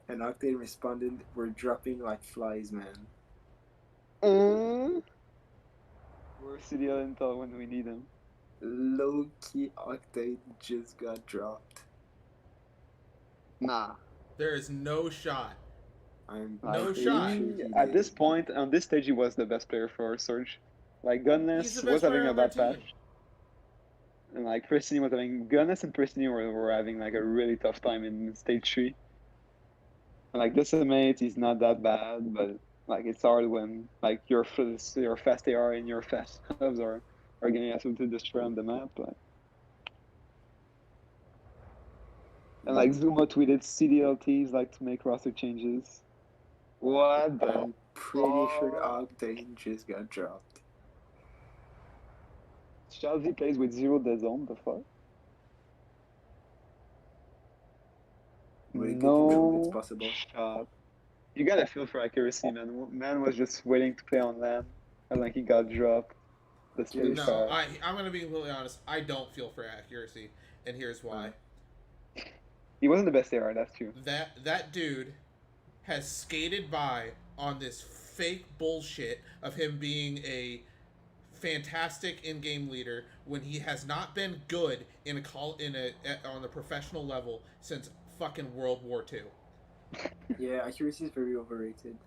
And Octane responded, "We're dropping like flies, man." We're CDL Intel when we need him. Low key, Octane just got dropped. Nah. There is no shot. I'm No Like, pretty shot. sure he at this did. point, on this stage, he was the best player for Surge. Like, He's the Gunless was best having player a on their bad team. patch. And, like, Pristine was having... Gunless and Pristine were having, like, a really tough time in stage 3. And, like, Decimate, he's not that bad, but, like, it's hard when, like, your fast AR and your fast subs are getting absolutely destroyed on the map, but... And, like, Zuma tweeted CDLTs like to make roster changes. What the... I'm pretty sure fuck? Octane just got dropped. Shazzy plays with 0 dead zone, the fuck? With a good control, it's No possible. shot. You gotta feel for accuracy, man. Man was just waiting to play on land, and like he got dropped. The stage No, fire. I'm gonna be completely honest. I don't feel for accuracy, and here's why. He wasn't the best AR, that's true. That dude has skated by on this fake bullshit of him being a fantastic in-game leader when he has not been good on the professional level since fucking World War II. Yeah, accuracy is very overrated.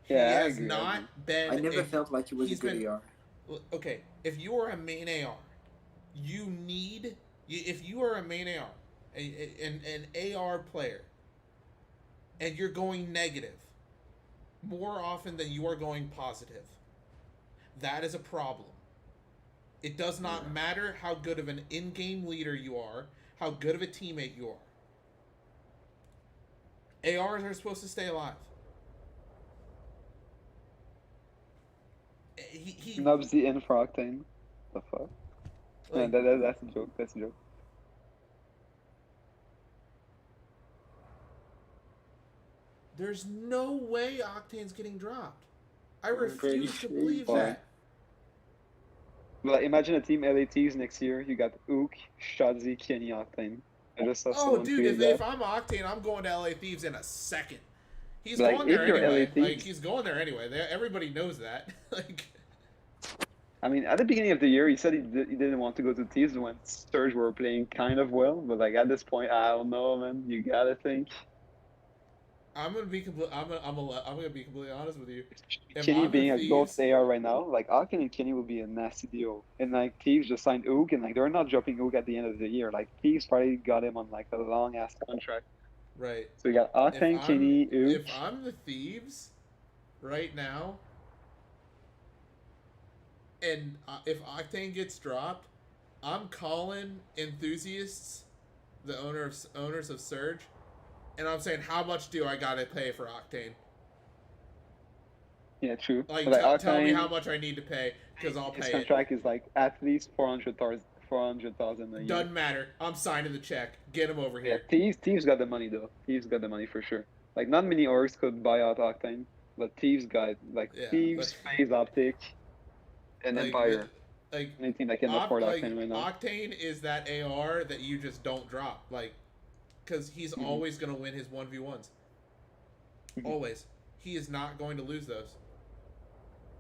He Yeah, I has agree, I not agree. been. I never felt like he was a he's good been- AR. Okay, if you are a main AR, if you are a main AR, an AR player, and you're going negative more often than you are going positive, that is a problem. It does not matter how good of an in-game leader you are, how good of a teammate you are. ARs are supposed to stay alive. He Nubsy in for Octane. The fuck? like, That's a joke. That's a joke. there's no way Octane's getting dropped. I I'm pretty refuse to sure believe why. that. But imagine a team LATs next year. You got Ook, Shadzi, Kenny, Octane. I just saw Oh, someone dude, tweet if that. I'm Octane, I'm going to LA Thieves in a second. He's Like, going if there you're anyway. LA Thieves- Like, he's going there anyway. Everybody knows that. Like, I mean, at the beginning of the year, he said he didn't want to go to Thieves when Surge were playing kind of well. But like at this point, I don't know, man. You gotta think. I'm gonna be completely honest with you. If Kenny I'm the being a gold Thieves- AR right now, like Octane and Kenny will be a nasty deal. And like Thieves just signed Ook, and like they're not dropping Ook at the end of the year. Like Thieves probably got him on like a long ass contract. Right. So you got Octane, Kenny, Ook. If I'm the Thieves right now, and if Octane gets dropped, I'm calling enthusiasts, the owners of Surge, and I'm saying, how much do I gotta pay for Octane? Yeah, true. Like, But, like tell me Octane, how much I need to pay, because I'll his pay it. contract is like at least 400,000 a year. Doesn't matter. I'm signing the check. Get him over Yeah, here. Thieves got the money though. Thieves got the money for sure. Like not many orgs could buy out Octane, but Thieves got like Yeah, Thieves, FaZe Optic, and Like, Empire. Like, Anything that can afford Octane right now. Octane is that AR that you just don't drop. Like, because he's Mhm. always going to win his 1v1s. Mhm. Always. He is not going to lose those.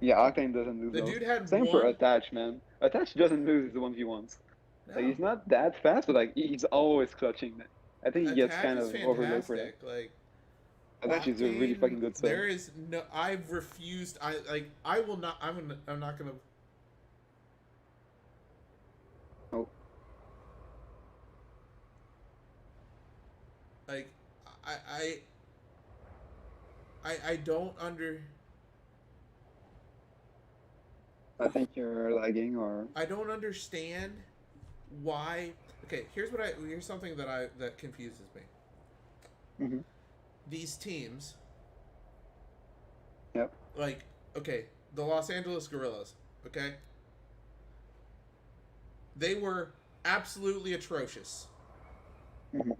Yeah, Octane doesn't lose The those. dude had Same one. for Attach, man. Attach doesn't lose his 1v1s. Like No. he's not that fast, but like he's always clutching. I think he gets Attack kind is of overlooked for that. fantastic. Like, Attach is a really Octane, fucking good sub. There is no. I've refused. I will not. I'm not gonna. Oh. Like, I don't under. I think you're lagging or I don't understand why. Okay, here's something that confuses me. Mhm. These teams. Yep. Like, okay, the Los Angeles Guerrillas. Okay. They were absolutely atrocious. Mhm.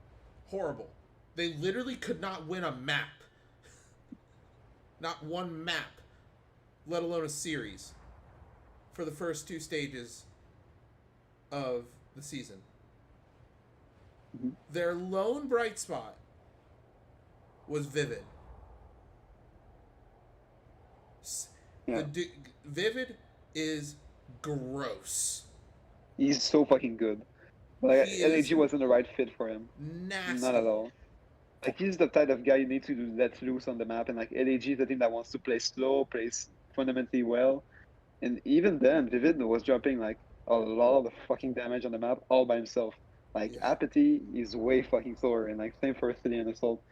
Horrible. They literally could not win a map. Not one map, let alone a series, for the first two stages of the season. Mhm. Their lone bright spot was Vivid. Yeah. Vivid is gross. He's so fucking good. Like He LAG is wasn't the right fit for him. nasty. Not at all. Like he's the type of guy you need to let loose on the map, and like LAG is the team that wants to play slow, plays fundamentally well, and even then, Vivid was dropping like a lot of fucking damage on the map all by himself. Like Yeah. Apathy is way fucking slower, and like same for City and Assault.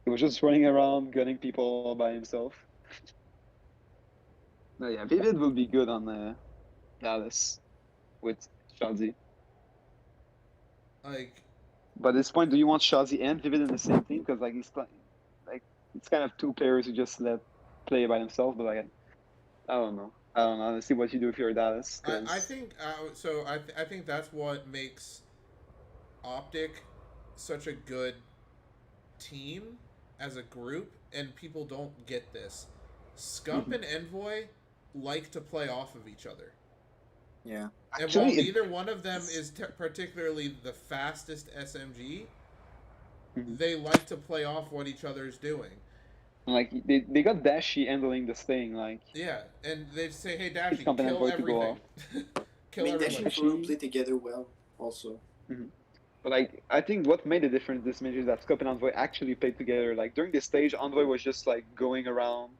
He was just running around gunning people all by himself. No, yeah, Vivid will be good on Dallas with Shadzi. Like, But at this point, do you want Shadzi and Vivid in the same team? Because like like it's kind of two players who just let play by themselves. But like I don't know. I don't know. Let's see what you do if you're Dallas. I think so. I think that's what makes Optic such a good team as a group, and people don't get this. Scump and Envoy like to play off of each other. Yeah. And Actually, while neither one of them is particularly the fastest SMG, Mhm. they like to play off what each other's doing. Like they got Dashy handling this thing. Like Yeah, and they say, "Hey, Dashy, Scump and kill Envoy to go everything, I kill mean, Dash everyone." and Furo play together well, also. But like I think what made the difference this match is that Scump and Envoy actually played together. Like during this stage, Envoy was just like going around,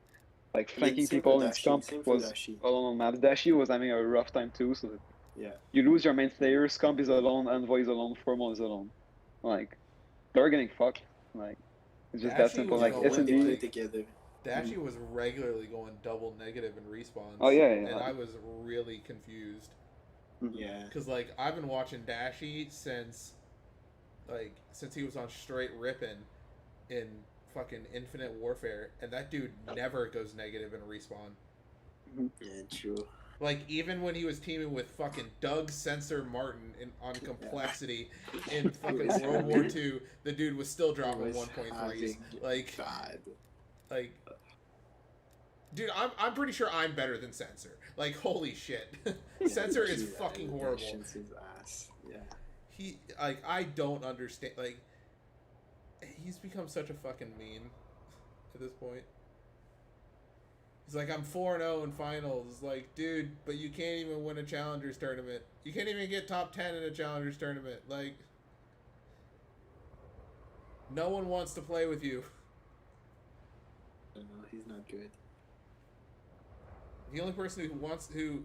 like flanking same people, for and Dashi, Scump same for was Dashi. alone on maps. Dashy was having a rough time too. So Yeah. you lose your main player, Scump is alone, Envoy is alone, Formal is alone. Like they're getting fucked. Like it's just that Dashy simple. was Like going When they play SMD. together. Dashy was regularly going double negative in respawns. Oh, yeah, And like- I was really confused. Yeah. Because, like, I've been watching Dashy since he was on straight ripping in fucking Infinite Warfare, and that dude never goes negative in respawn. Yeah, true. Like, even when he was teaming with fucking Doug Sensor Martin on Complexity in fucking was World War having- II, the dude was still dropping was 1.3s. having Like, bad. like, dude, I'm pretty sure I'm better than Sensor. Like, holy shit. Sensor is True, fucking that horrible. shits his ass. Yeah. He, like, I don't understand, like, he's become such a fucking meme at this point. He's like, I'm 4-0 in finals. Like, dude, but you can't even win a Challengers tournament. You can't even get top 10 in a Challengers tournament. Like, no one wants to play with you. I don't know, he's not good. The only person who wants to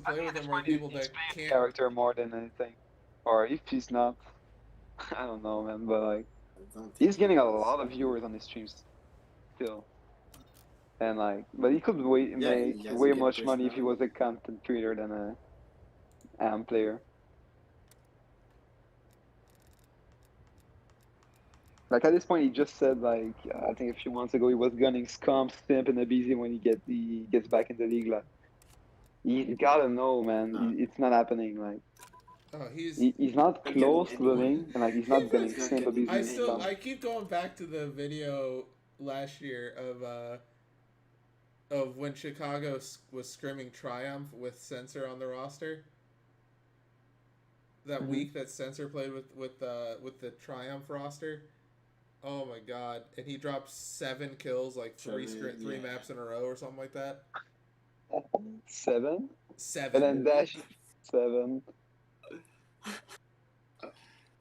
play with him are people that can't. Character more than anything. Or if he's not, I don't know, man. But like I don't think he's getting a he is. lot of viewers on his streams still. And like, but he could Yeah, make he has a way good much money if he was a personality. content creator than a AM player. Like at this point, he just said like I think a few months ago he was gunning Scump, Stimp, and Abizi when he gets back in the league. Like you gotta know, man, No. it's not happening. Like Oh, he's. he's not Not close getting to the anyone. lane, and like he's not gunning He's not Stimp, getting Abizi, I and still Scump. I keep going back to the video last year of when Chicago was scrimming Triumph with Sensor on the roster. That Mhm. week that Sensor played with the Triumph roster. Oh my god! And he dropped 7 kills, like three Yeah. maps in a row or something like that. 7, 7. and then Dash 7.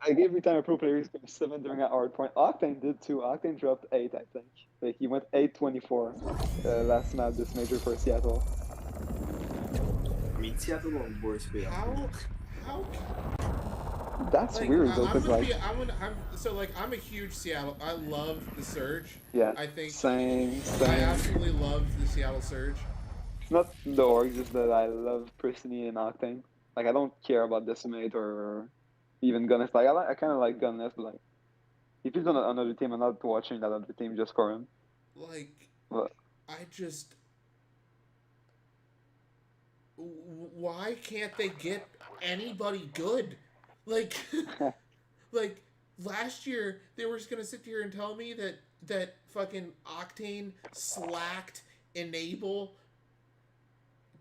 Like every time a pro player is going 7 during a hard point, Octane did too. Octane dropped 8, I think. Like he went 8-24 last map this major for Seattle. I mean, Seattle won't worse for How That's like, weird I, though, I'm cause gonna like be, I'm a huge Seattle. I love the Surge. yeah, I think same. I absolutely love the Seattle Surge. It's not the orgs, it's that I love Pristine and Octane. Like I don't care about Decimate or even Gunless. Like I kind of like Gunless, but like if he's on another team, I'm not watching that other team just for him. Like, But I just why can't they get anybody good? Like, like last year they were just gonna sit here and tell me that fucking Octane slacked Enable,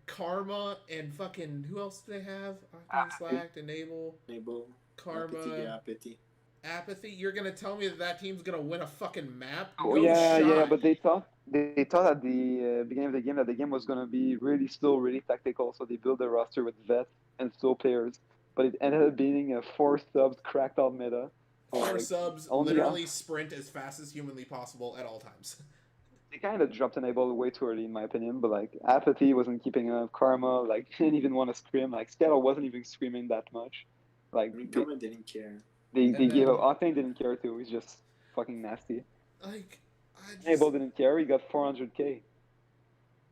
Karma, and fucking who else do they have? Octane slacked Enable, Enable. Karma, Apathy. Apathy. You're gonna tell me that team's gonna win a fucking map? Oh No yeah, shot. yeah, but they thought at the beginning of the game that the game was gonna be really slow, really tactical. So they built a roster with vets and slow players, but it ended up being a 4 subs cracked out meta. So, Four like, subs only literally sprint as fast as humanly possible at all times. they kind of dropped Enable way too early in my opinion. But like Apathy wasn't keeping up, Karma like didn't even want to scream. Like Seattle wasn't even screaming that much. Like I mean, Karma didn't care. they And gave then- up. Octane didn't care too. He's just fucking nasty. Like, I just, Enable didn't care. He got 400k.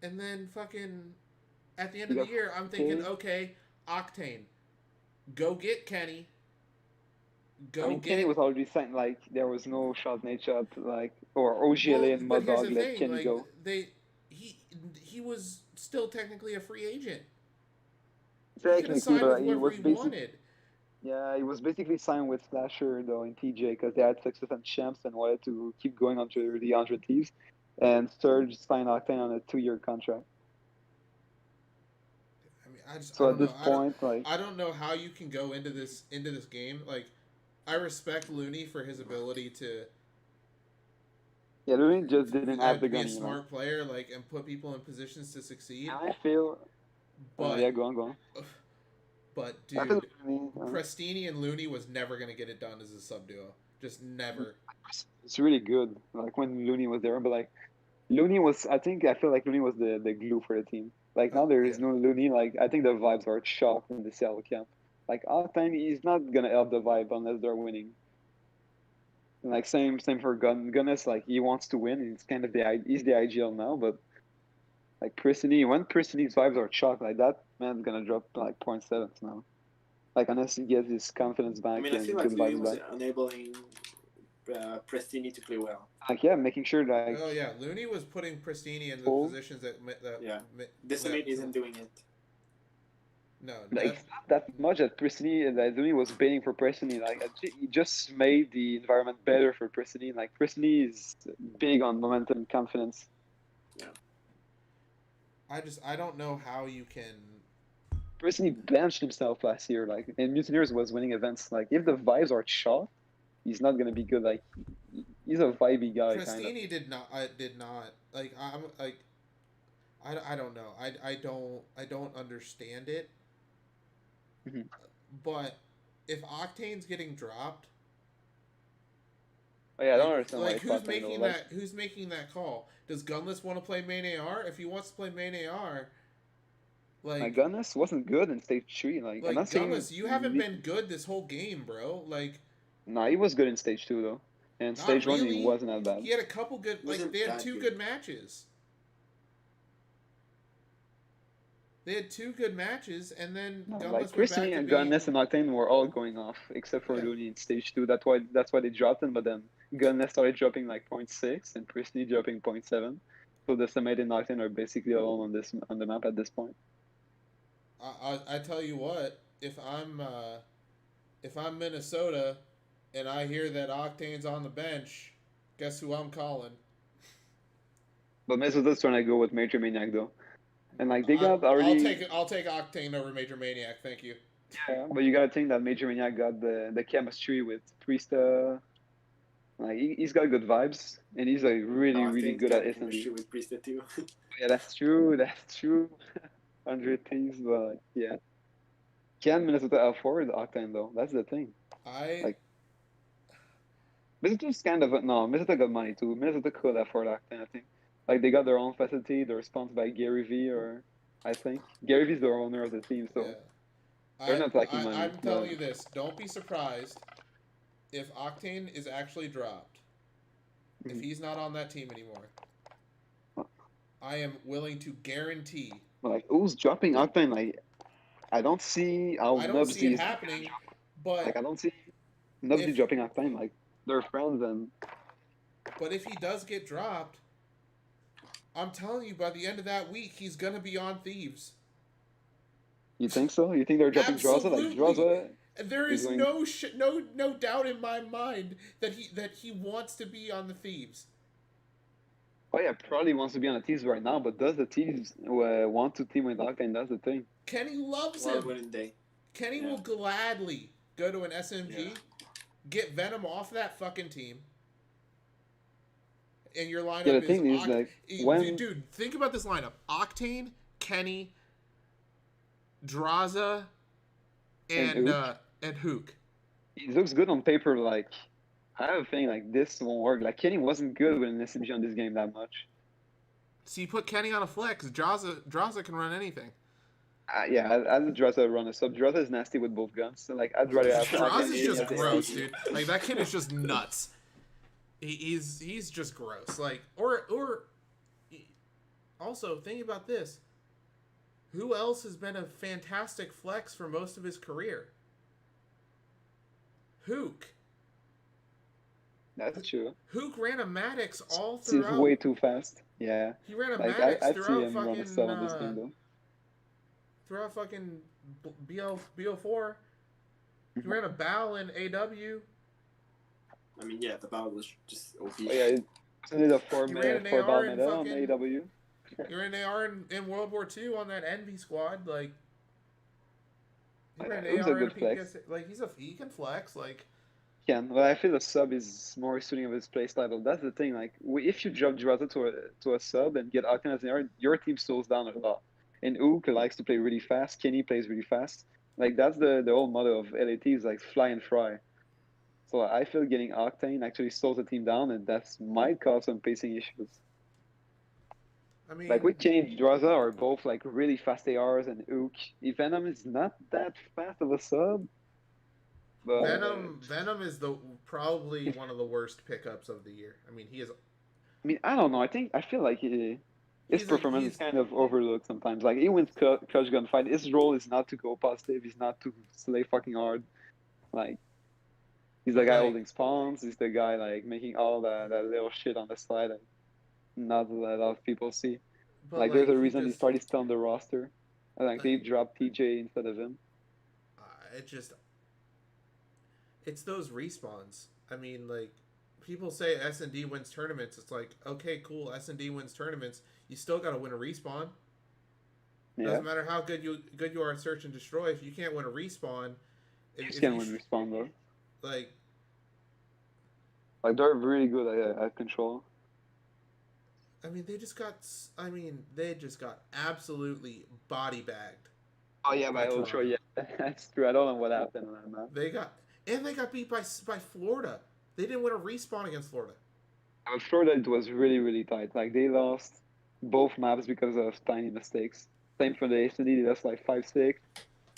and then fucking at the end You of the got year, I'm thinking, Kenny. okay, Octane, go get Kenny. Go I mean, get. Kenny was already signed. Like there was no shot Nate shot like or OGLA and but here's Muddog the let thing, Kenny like go. he was still technically a free agent. He could have Technically, signed but with he whoever was he basically wanted. yeah, he was basically signed with Slasher though in TJ because they had success on champs and wanted to keep going onto the 100 Thieves. And Surge signed Octane on a 2-year contract. I mean, I So don't at this know. I don't- point, like I don't know how you can go into this game. Like, I respect Looney for his ability to yeah, Looney just didn't have the be a gun, you know. smart player, like, and put people in positions to succeed. And I feel But yeah, go on. but I feel dude, Looney, Prestini and Looney was never gonna get it done as a sub duo. Just never. it's really good. Like when Looney was there, but like Looney was, I feel like Looney was the glue for the team. Like now there is Yeah. no Looney. Like I think the vibes are shocked in the Seattle camp. Like Octane, he's not gonna help the vibe unless they're winning. And like same for Gunnis. Like he wants to win. He's kind of he's the IGL now, but like Pristini, when Pristini's vibes are shocked, like that man's gonna drop like 0.7s now. Like unless he gets his confidence back I mean, I and feel like good Louis vibes was back. enabling Prestini to play well. Like yeah, making sure that Oh yeah, Looney was putting Prestini in the Full. positions that Yeah. that Decimate isn't doing it. like that's, that much that Pristini that Looney was baiting for Pristini. Like he just made the environment better for Pristini. Like Pristini is big on momentum and confidence. I don't know how you can. Pristini benched himself last year. Like and Mutineers was winning events. Like if the vibes are shot, he's not gonna be good. Like he's a vibey guy. Kind of. Prestini did not like I'm like I don't know. I don't understand it. Mhm. But if Octane's getting dropped, Oh yeah, I don't like, understand why like he who's thought that, making though. that who's making that call? Does Gunless want to play main AR? If he wants to play main AR, Like Gunnis wasn't good in stage 3. Like I'm like not saying Gunless, you haven't been good this whole game, bro. Like Nah, he was good in stage 2 though. And not stage 1 really. he wasn't that bad. He had a couple good Wasn't they had that two good. good matches. They had 2 good matches, and then No, Gunless like went back Pristini to and being- Gunnis and Octane were all going off except for Yeah. Looney in stage 2. That's why they dropped him. But then Gunnis started dropping like 0.6 and Pristini dropping 0.7. So the Summit and Octane are basically alone on the map at this point. I tell you what, if I'm Minnesota, and I hear that Octane's on the bench, guess who I'm calling? But Minnesota's trying to go with Major Maniac though, and like they got already. I'll take Octane over Major Maniac. Thank you. Yeah, but you gotta think that Major Maniac got the chemistry with Priesta. Like he's got good vibes, and he's like really good at chemistry SND. with Priesta too. Yeah, that's true. That's true. 100 things, but yeah. Can Minnesota afford Octane though? That's the thing. I Minnesota's kind of no. Minnesota got money too. Minnesota could afford Octane, I think. Like they got their own facility. They're sponsored by Gary V, or I think Gary V's the owner of the team. So yeah. they're not lacking money, I'm telling but- you this. Don't be surprised if Octane is actually dropped. If Mhm. he's not on that team anymore. I am willing to guarantee. like who's dropping Octane? Like I don't see how I don't see Nubsy it is happening, but like I don't see Nubsy If- dropping Octane. Like they're friends and if he does get dropped, I'm telling you, by the end of that week, he's gonna be on Thieves. You think so? You think they're dropping Draza? Like Absolutely. Draza There is is going. no doubt in my mind that he wants to be on the Thieves. Oh yeah, probably wants to be on the Thieves right now, but does the Thieves want to team with Octane? That's the thing. Kenny loves Why him. wouldn't they? Kenny Yeah. will gladly go to an SMG, Yeah. get Venom off that fucking team, and your lineup Yeah, the thing is, like, when dude, think about this lineup: Octane, Kenny, Draza, And and Hook. it looks good on paper, like I have a feeling like this won't work. Like Kenny wasn't good with an SMG on this game that much. So you put Kenny on a flex. Draza can run anything. Yeah, I'd rather run a sub. Draza is nasty with both guns, so like I'd rather have Draza's Octane just at the gross, SMG. dude. Like that kid is just nuts. He's just gross. Like or also think about this. Who else has been a fantastic flex for most of his career? Hook. That's true. Hook ran a Maddox all He's throughout. way too fast. Yeah. He ran a Like Maddox I'd see throughout him run a sub on this game though. throughout fucking BO4. He ran a Bow in AW. I mean, yeah, the battle was just OP. Oh, yeah, isn't it a four He ran an four AR ball in medal on fucking- AW? He ran an AR in World War II on that Envy squad. Like he ran It was an a AR in a good flex. PKS. Like he can flex. Like Can, but I feel the sub is more suiting of his playstyle. That's the thing. Like, if you drop Jurata to a sub and get Octane as an AR, your team slows down a lot. And Ook likes to play really fast. Kenny plays really fast. Like that's the whole motto of LAT is like fly and fry. So I feel getting Octane actually slows the team down, and that might cause some pacing issues. I mean, Like with Kenny and Draza are both like really fast ARs, and Ook. Venom is not that fast of a sub. But Venom is probably one of the worst pickups of the year. I mean, he is. I mean, I don't know. I feel like his He's performance he's- is kind of overlooked sometimes. Like he wins clutch gunfight. His role is not to go positive. He's not to slay fucking hard. Like he's the guy Like- holding spawns. He's the guy like making all that little shit on the side that not a lot of people see. But Like there's a he reason just- he's still on the roster. And like they dropped TJ instead of him. it just it's those respawns. I mean, like people say S&D wins tournaments. It's like, okay, cool, S&D wins tournaments. You still got to win a respawn. Yeah, Doesn't matter how good you are at search and destroy. If you can't win a respawn, you if can you win respawn though. like Like they're really good at control. I mean, they just got absolutely body bagged. Oh yeah, by That's Ultra. wrong. Yeah, that's true. I don't know what happened on that map. They got beat by Florida. They didn't win a respawn against Florida. I'm sure that it was really, really tight. Like they lost both maps because of tiny mistakes. Same for the ACD, they lost like 5-6.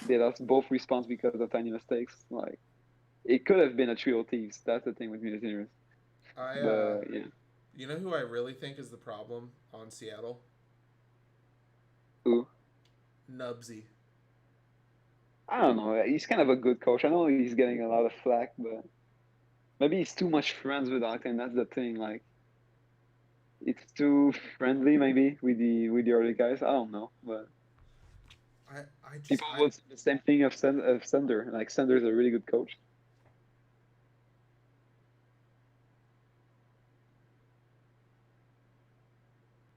They lost both respawns because of tiny mistakes. Like it could have been a trio thieves. That's the thing with Mutineers. But yeah. You know who I really think is the problem on Seattle? Who? Nubsy. I don't know. He's kind of a good coach. I know he's getting a lot of flack, but maybe he's too much friends with Octane. That's the thing. Like it's too friendly maybe with the other guys. I don't know, but I just people would say the same thing of Sender. Like Sender's a really good coach.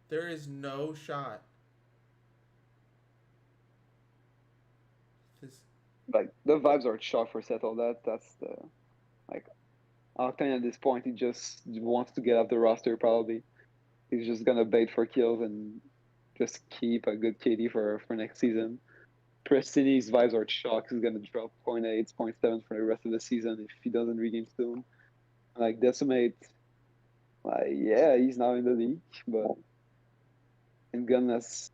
there is no shot. This Like the vibes are shot for Settle. That's the like Octane at this point. He just wants to get off the roster. Probably he's just gonna bait for kills and just keep a good KD for next season. Prestini's vibes are shocked. He's gonna drop 0.8, 0.7 for the rest of the season if he doesn't regain soon. Like Decimate, like yeah, he's now in the league, but and Gunnas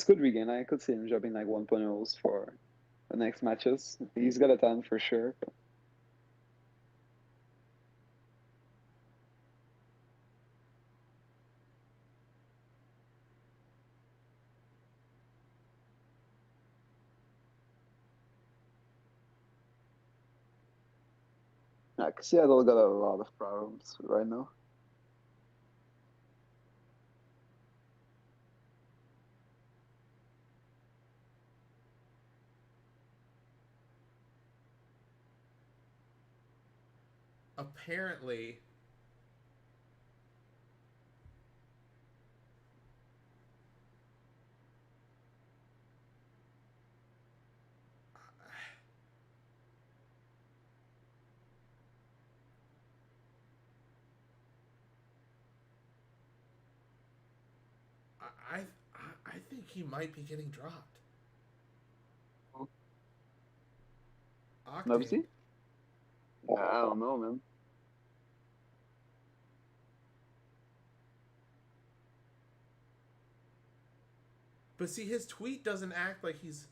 could regain. I could see him dropping like 1.0s for the next matches. He's got a talent for sure. But like Seattle got a lot of problems right now. apparently. I, I I think he might be getting dropped. Who? Octane. Nubsy? I don't know, man. But see, his tweet doesn't act like he's.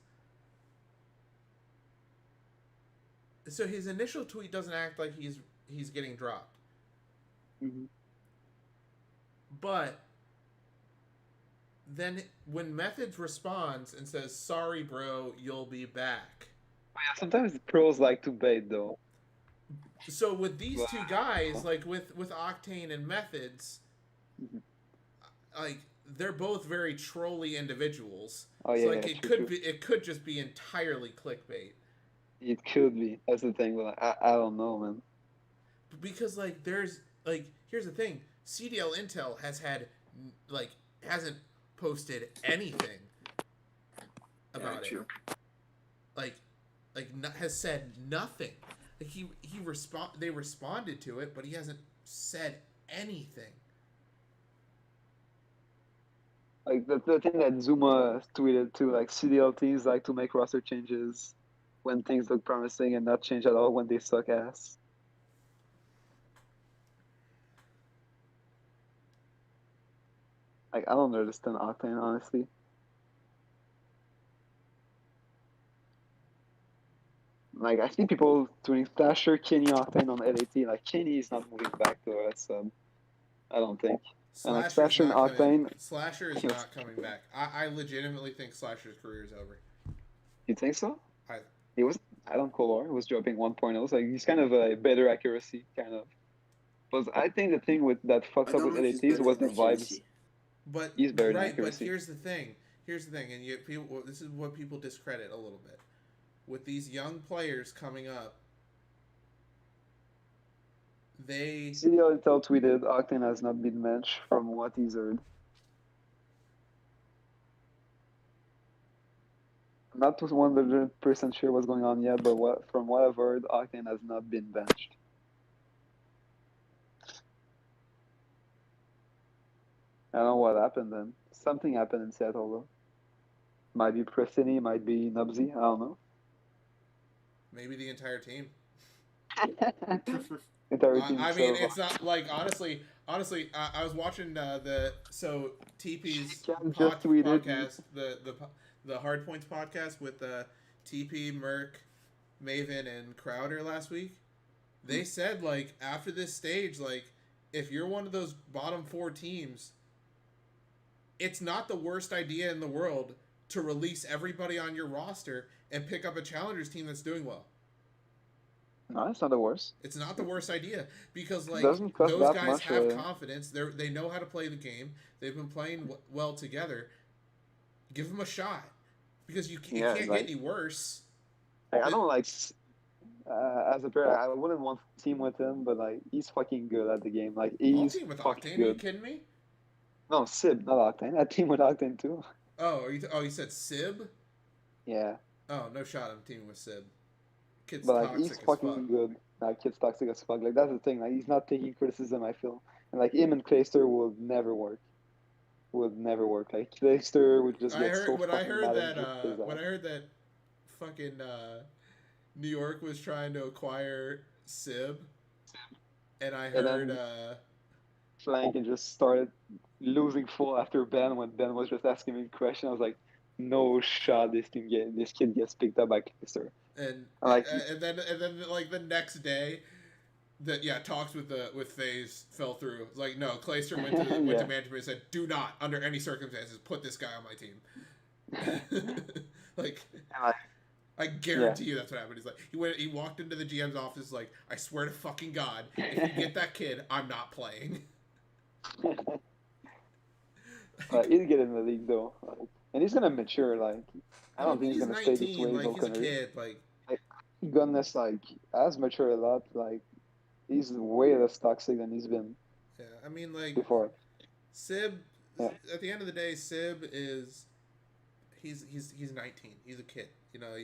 So his initial tweet doesn't act like he's getting dropped. Mm-hmm. But then when Methods responds and says, "Sorry, bro, you'll be back." Yeah, sometimes pros like to bait though. So with these two guys, like with Octane and Methods, Mhm. like they're both very trolly individuals. Oh yeah, so like yeah, it true, could true. be, it could just be entirely clickbait. It could be. That's the thing, but I don't know, man. Because like there's like here's the thing, CDL Intel has had like hasn't posted anything about it. True. Like has said nothing. Like they responded to it, but he hasn't said anything. Like the thing that Zuma tweeted too, like CDL teams like to make roster changes when things look promising and not change at all when they suck ass. Like I don't understand Octane, honestly. Like I see people doing Slasher, Kenny, Octane on LAT. Like Kenny is not moving back to us. I don't think. And like Slasher and Octane, Slasher is not coming back. I legitimately think Slasher's career is over. you think so? I He was I don't Color was dropping 1.0, so like, he's kind of a better accuracy kind of. But I think the thing with that I fucked up don't with know if he's LATs better was the than vibes. accuracy. but He's better than right, but accuracy. here's the thing, and people, this is what people discredit a little bit with these young players coming up. They CDL Intel tweeted Octane has not been benched from what he's heard. I'm not 100% sure what's going on yet, but from what I've heard, Octane has not been benched. I don't know what happened then. Something happened in Seattle though. Might be Prestini, might be Nubsy, I don't know. maybe the entire team. Entire team I mean, so- it's not like honestly. I was watching TP's Cam just tweeted- podcast, the Hard Points podcast with TP, Merc, Maven, and Crowder last week. They said like after this stage, like if you're one of those bottom 4 teams, it's not the worst idea in the world to release everybody on your roster and pick up a challengers team that's doing well. No, it's not the worst. It's not the worst idea because like Doesn't cost those that guys much, have confidence. They know how to play the game. They've been playing well together. Give them a shot because it Yeah, can't like- get any worse. Like, I don't like as a player. I wouldn't want to team with him, but like he's fucking good at the game. Like I'll he's team with fucking Octane. Are you good. kidding me? No, Sib, not Octane. I team with Octane too. Oh, you said Sib? Yeah, Oh, no shot. I'm teaming with Sib. Kid's but like toxic he's as fucking fuck. good. Like kid's toxic as fuck. Like that's the thing. Like he's not taking criticism. I feel, and like him and Clayster would never work. Would never work. Like Clayster would just I get heard so when fucking I heard mad that and just his when I ass. heard that fucking New York was trying to acquire Sib, and I And heard then- Flank and just started losing full after Ben when Ben was just asking me a question. I was like, no shot this kid gets picked up by Clayster. and Like- and then like the next day, talks with FaZe fell through. It's like no, Clayster went to Yeah. management and said, do not under any circumstances put this guy on my team. Like And, I guarantee you that's what happened. He's like he walked into the GM's office like, I swear to fucking God, if you get that kid, I'm not playing. he'll get in the league though, like, and he's gonna mature. Like I don't think he's gonna stay this way. Like his he's a whole career. kid. Like Gunness like has matured a lot. Like he's way less toxic than he's been Yeah, I mean, like before. Sib. Yeah. At the end of the day, Sib is he's 19. He's a kid. You know,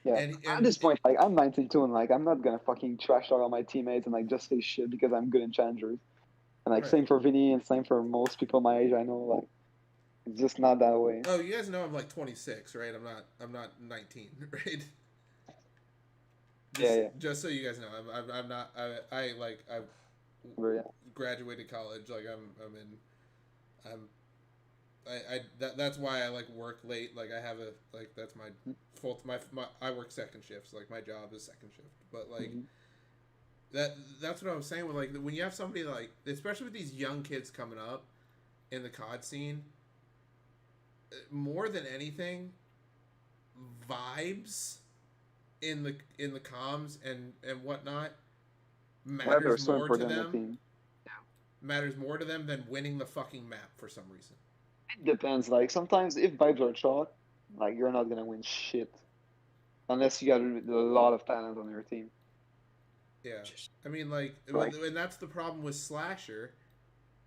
Yeah. and At this point, like I'm 92 and like I'm not gonna fucking trash talk all my teammates and like just say shit because I'm good in challengers. And like Right. same for Vinny and same for most people my age. I know like it's just not that way. Oh, you guys know I'm like 26, right? I'm not 19, right? Yeah. Just so you guys know, I'm not. I like I But, yeah. graduated college. Like that's why I like work late. Like I have a like that's my full my I work second shifts. Like my job is second shift. But like that's what I was saying with like when you have somebody like, especially with these young kids coming up in the COD scene, more than anything, vibes in the comms and whatnot Whatever, matters so more to important in the them. team. Matters more to them than winning the fucking map for some reason. It depends. Like sometimes if vibes are short, like you're not gonna win shit unless you got a lot of talent on your team. Yeah, I mean, like, Like- and that's the problem with Slasher,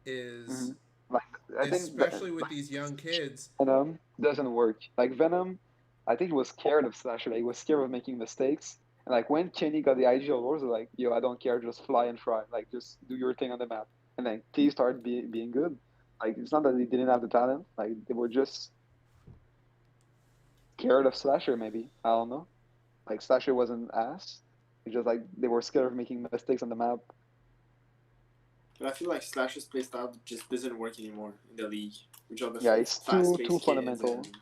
is Mhm. Like I think especially with these young kids. Venom doesn't work. Like Venom, I think he was scared of Slasher. Like, he was scared of making mistakes. And like when Kenny got the IG awards, like, yo, I don't care, just fly and try. Like just do your thing on the map. And then T started being good. Like it's not that they didn't have the talent. Like they were just scared of Slasher. Maybe I don't know. Like Slasher wasn't ass. It's just like they were scared of making mistakes on the map. But I feel like Slasher's playstyle just doesn't work anymore in the league. Which are the Yeah, it's fast-paced too kids fundamental. and-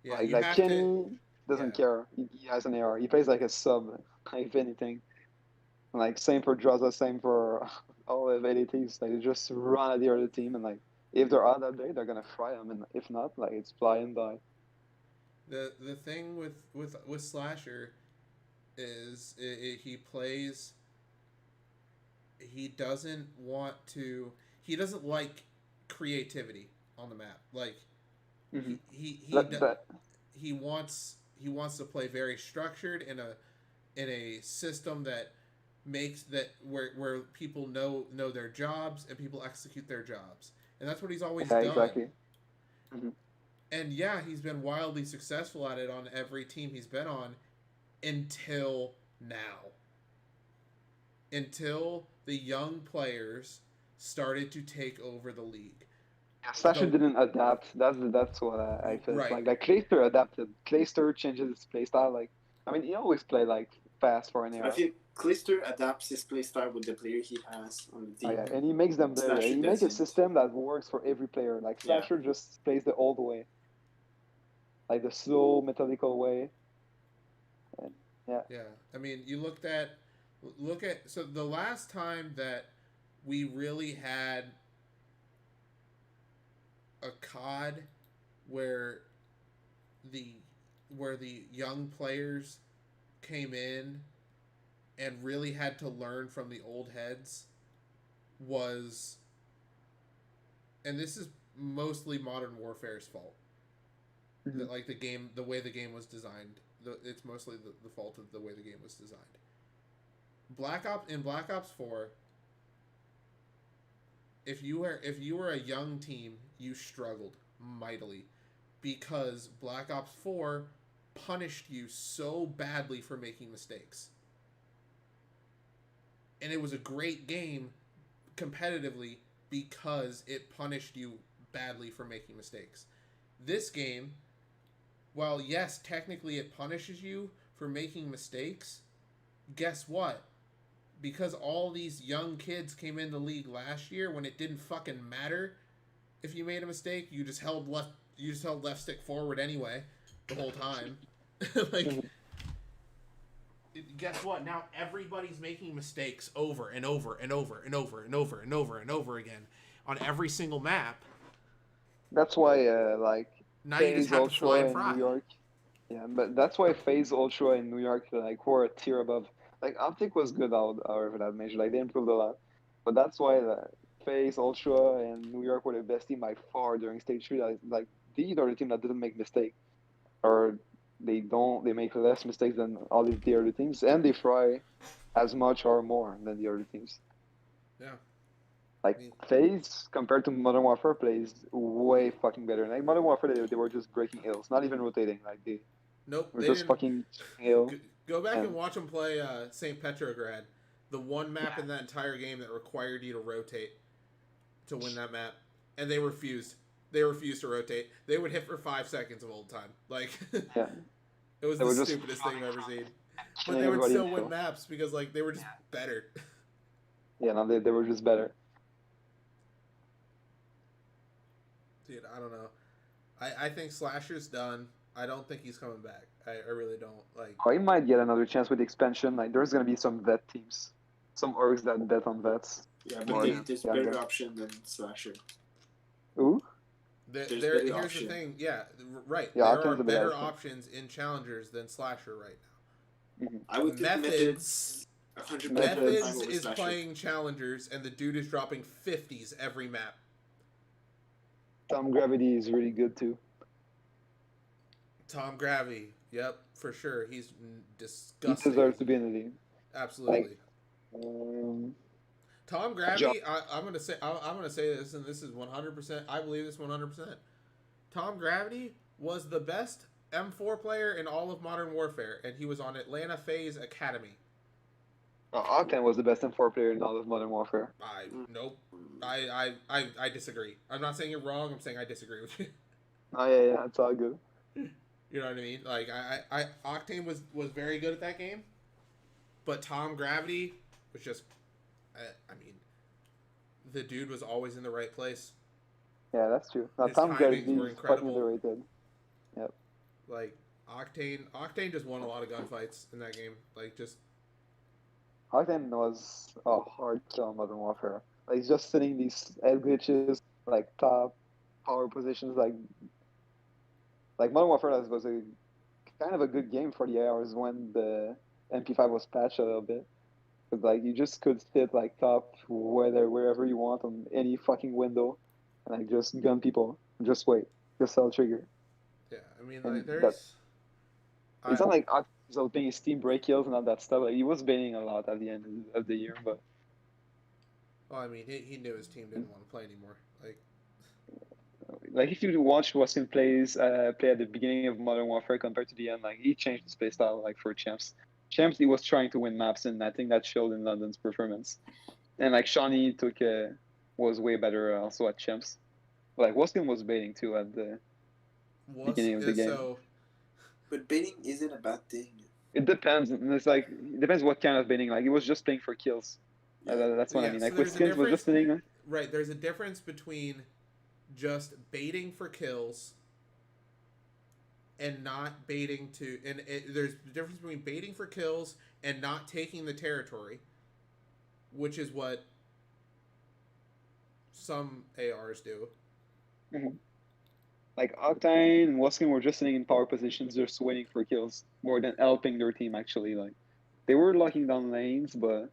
Yeah, Like you have Kenny to. doesn't yeah. care. He has an AR. He plays like a sub, if anything. Like same for Draza, same for all of ADTs. Like they just run at the other team and like if they're out that day, they're gonna fry them, and if not, like it's fly and die. The thing with Slasher is he plays. He doesn't want to. He doesn't like creativity on the map. Like Mhm. he he wants to play very structured in a system that makes that where people know their jobs and people execute their jobs, and that's what he's always Yeah, done. exactly. And yeah, he's been wildly successful at it on every team he's been on until now. Until the young players started to take over the league. Yeah, Slasher The- didn't adapt. That's what I feel. Right. Like Clayster adapted. Clayster changes his playstyle. Like I mean, he always played like fast for an I AR. feel Clister adapts his playstyle with the player he has on the Oh, team. yeah, and he makes them better. Slasher He makes a doesn't. system that works for every player. Like Yeah. Slasher just plays the old way, like the slow, methodical way. And Yeah, I mean, you look at so the last time that we really had a COD where the young players came in and really had to learn from the old heads was, and this is mostly Modern Warfare's fault. Mhm. That, like the way the game was designed, it's mostly the fault of the way the game was designed. Black Ops 4, if you were a young team, you struggled mightily because Black Ops 4 punished you so badly for making mistakes. And it was a great game competitively because it punished you badly for making mistakes. This game, while yes, technically it punishes you for making mistakes, guess what? Because all these young kids came in the league last year when it didn't fucking matter if you made a mistake, you just held left stick forward anyway the whole time. Like guess what? Now everybody's making mistakes over and over and over and over and over and over and over again on every single map. that's why like Now you just FaZe have to fly Ultra and in fry. New York. Yeah, but that's why FaZe Ultra in New York like were a tier above. Like Optic was good however that major. Like they improved a lot, but that's why FaZe Ultra and New York were the best team by far during stage 3. Like these are the team that didn't make mistake, or they make less mistakes than all of the other teams, and they fry as much or more than the other teams. Yeah. Like FaZe compared to Modern Warfare plays way fucking better. Like Modern Warfare, they were just breaking hills, not even rotating. Like they Nope. were They just didn't. fucking hill. Go back and And- watch them play St. Petrograd, the one map in that entire game that required you to rotate to win that map, and they refused. They refused to rotate. They would hit for 5 seconds of old time. Like Yeah, it was They the were just stupidest thing I've ever seen. But killing they would everybody still in win kill. maps because like they were just better. Yeah, no, they were just better. Dude, I don't know. I think Slasher's done. I don't think he's coming back. I really don't. Like Or he might get another chance with the expansion. Like there's gonna be some vet teams, some orgs that bet on vets. Yeah, but More there's than better younger. option than Slasher. Ooh, There, There's there, better here's option. the thing. Yeah, right. Yeah, there options are are better better option. options in challengers than Slasher right now. I would think Methods. 100% Methods with is Slasher. playing challengers, and the dude is dropping 50s every map. Tom Gravity is really good too. Tom Gravity. Yep, for sure. He's He disgusting. deserves to be in the league. Absolutely. Um, Tom Gravity. I'm gonna say this, and this is 100%. I believe this 100%. Tom Gravity was the best M4 player in all of Modern Warfare, and he was on Atlanta FaZe Academy. Octane was the best M4 player in all of Modern Warfare. Nope. I disagree. I'm not saying you're wrong. I'm saying I disagree with you. Oh yeah, it's all good. You know what I mean? Like I Octane was very good at that game, but Tom Gravity was just, I mean, the dude was always in the right place. Yeah, that's true. Now, His Tom timings Gravity were is fucking incredible. underrated. Like Octane just won a lot of gunfights in that game. Like just Octane was a hard kill in Modern Warfare. Like he's just sitting these head glitches, like top power positions, like Modern Warfare was a kind of a good game for the ARs when the MP5 was patched a little bit. But like you just could sit like top wherever you want on any fucking window, and like just gun people, and just wait, just sell trigger. yeah. I mean And like there's. It's not like Octane was opening his team break kills and all that stuff. Like he was baiting a lot at the end of the year, but Well, I mean he knew his team didn't want to play anymore. like if you watch Waskin play at the beginning of Modern Warfare compared to the end, like he changed his play style like for Champs. Champs he was trying to win maps, and I think that showed in London's performance. And like Shawnee was way better also at Champs. Like Waskin was baiting too at the beginning of the game. So But baiting isn't a bad thing. It depends. And it's like it depends what kind of baiting. Like he was just playing for kills. That's what I Yeah, mean. so Like there's with a skins was just sitting. right, there's a difference between just baiting for kills and not baiting to, there's a difference between baiting for kills and not taking the territory, which is what some ARs do. Like Octane and Waskin were just sitting in power positions, just waiting for kills more than helping their team. Actually, like they were locking down lanes, but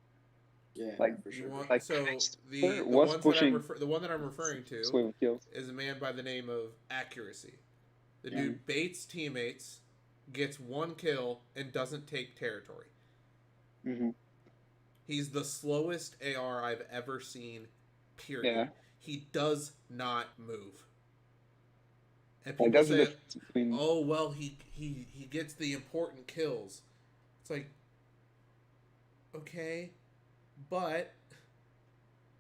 Yeah, Like, for You sure. want, Like, so the was ones pushing- the one that I'm referring to swing with kills. is a man by the name of Accuracy. The Yeah. dude baits teammates, gets one kill, and doesn't take territory. Mm-hmm. He's the slowest AR I've ever seen, period. Yeah, He does not move. And like people that's the say, difference between. oh, well, he gets the important kills. It's like, okay, but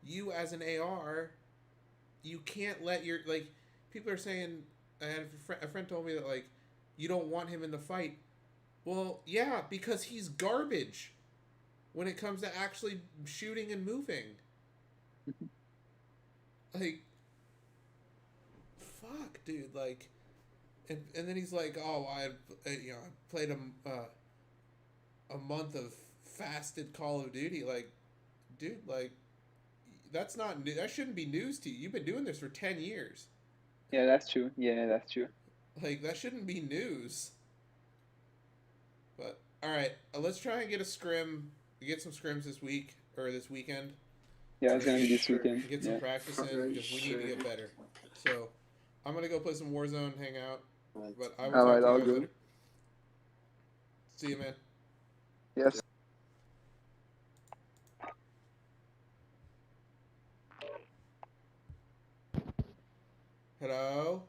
you as an AR, you can't let your, like, people are saying, I had a friend told me that, like, you don't want him in the fight. Well, yeah, because he's garbage when it comes to actually shooting and moving. Like, fuck, dude, like, and then he's like, oh, I played a month of fasted Call of Duty. Like, dude, like, that's not that shouldn't be news to you. You've been doing this for 10 years. Yeah, that's true. Yeah, that's true. Like, that shouldn't be news. But all right, let's try and get some scrims this week or this weekend. Yeah, it's gonna be this Sure. weekend. Get some Yeah. practice in Very because we need to sure. get better. So, I'm gonna go play some Warzone, hang out. Right. But I will All talk right, to I'll you guys go. later. See you, man. Yes. Hello?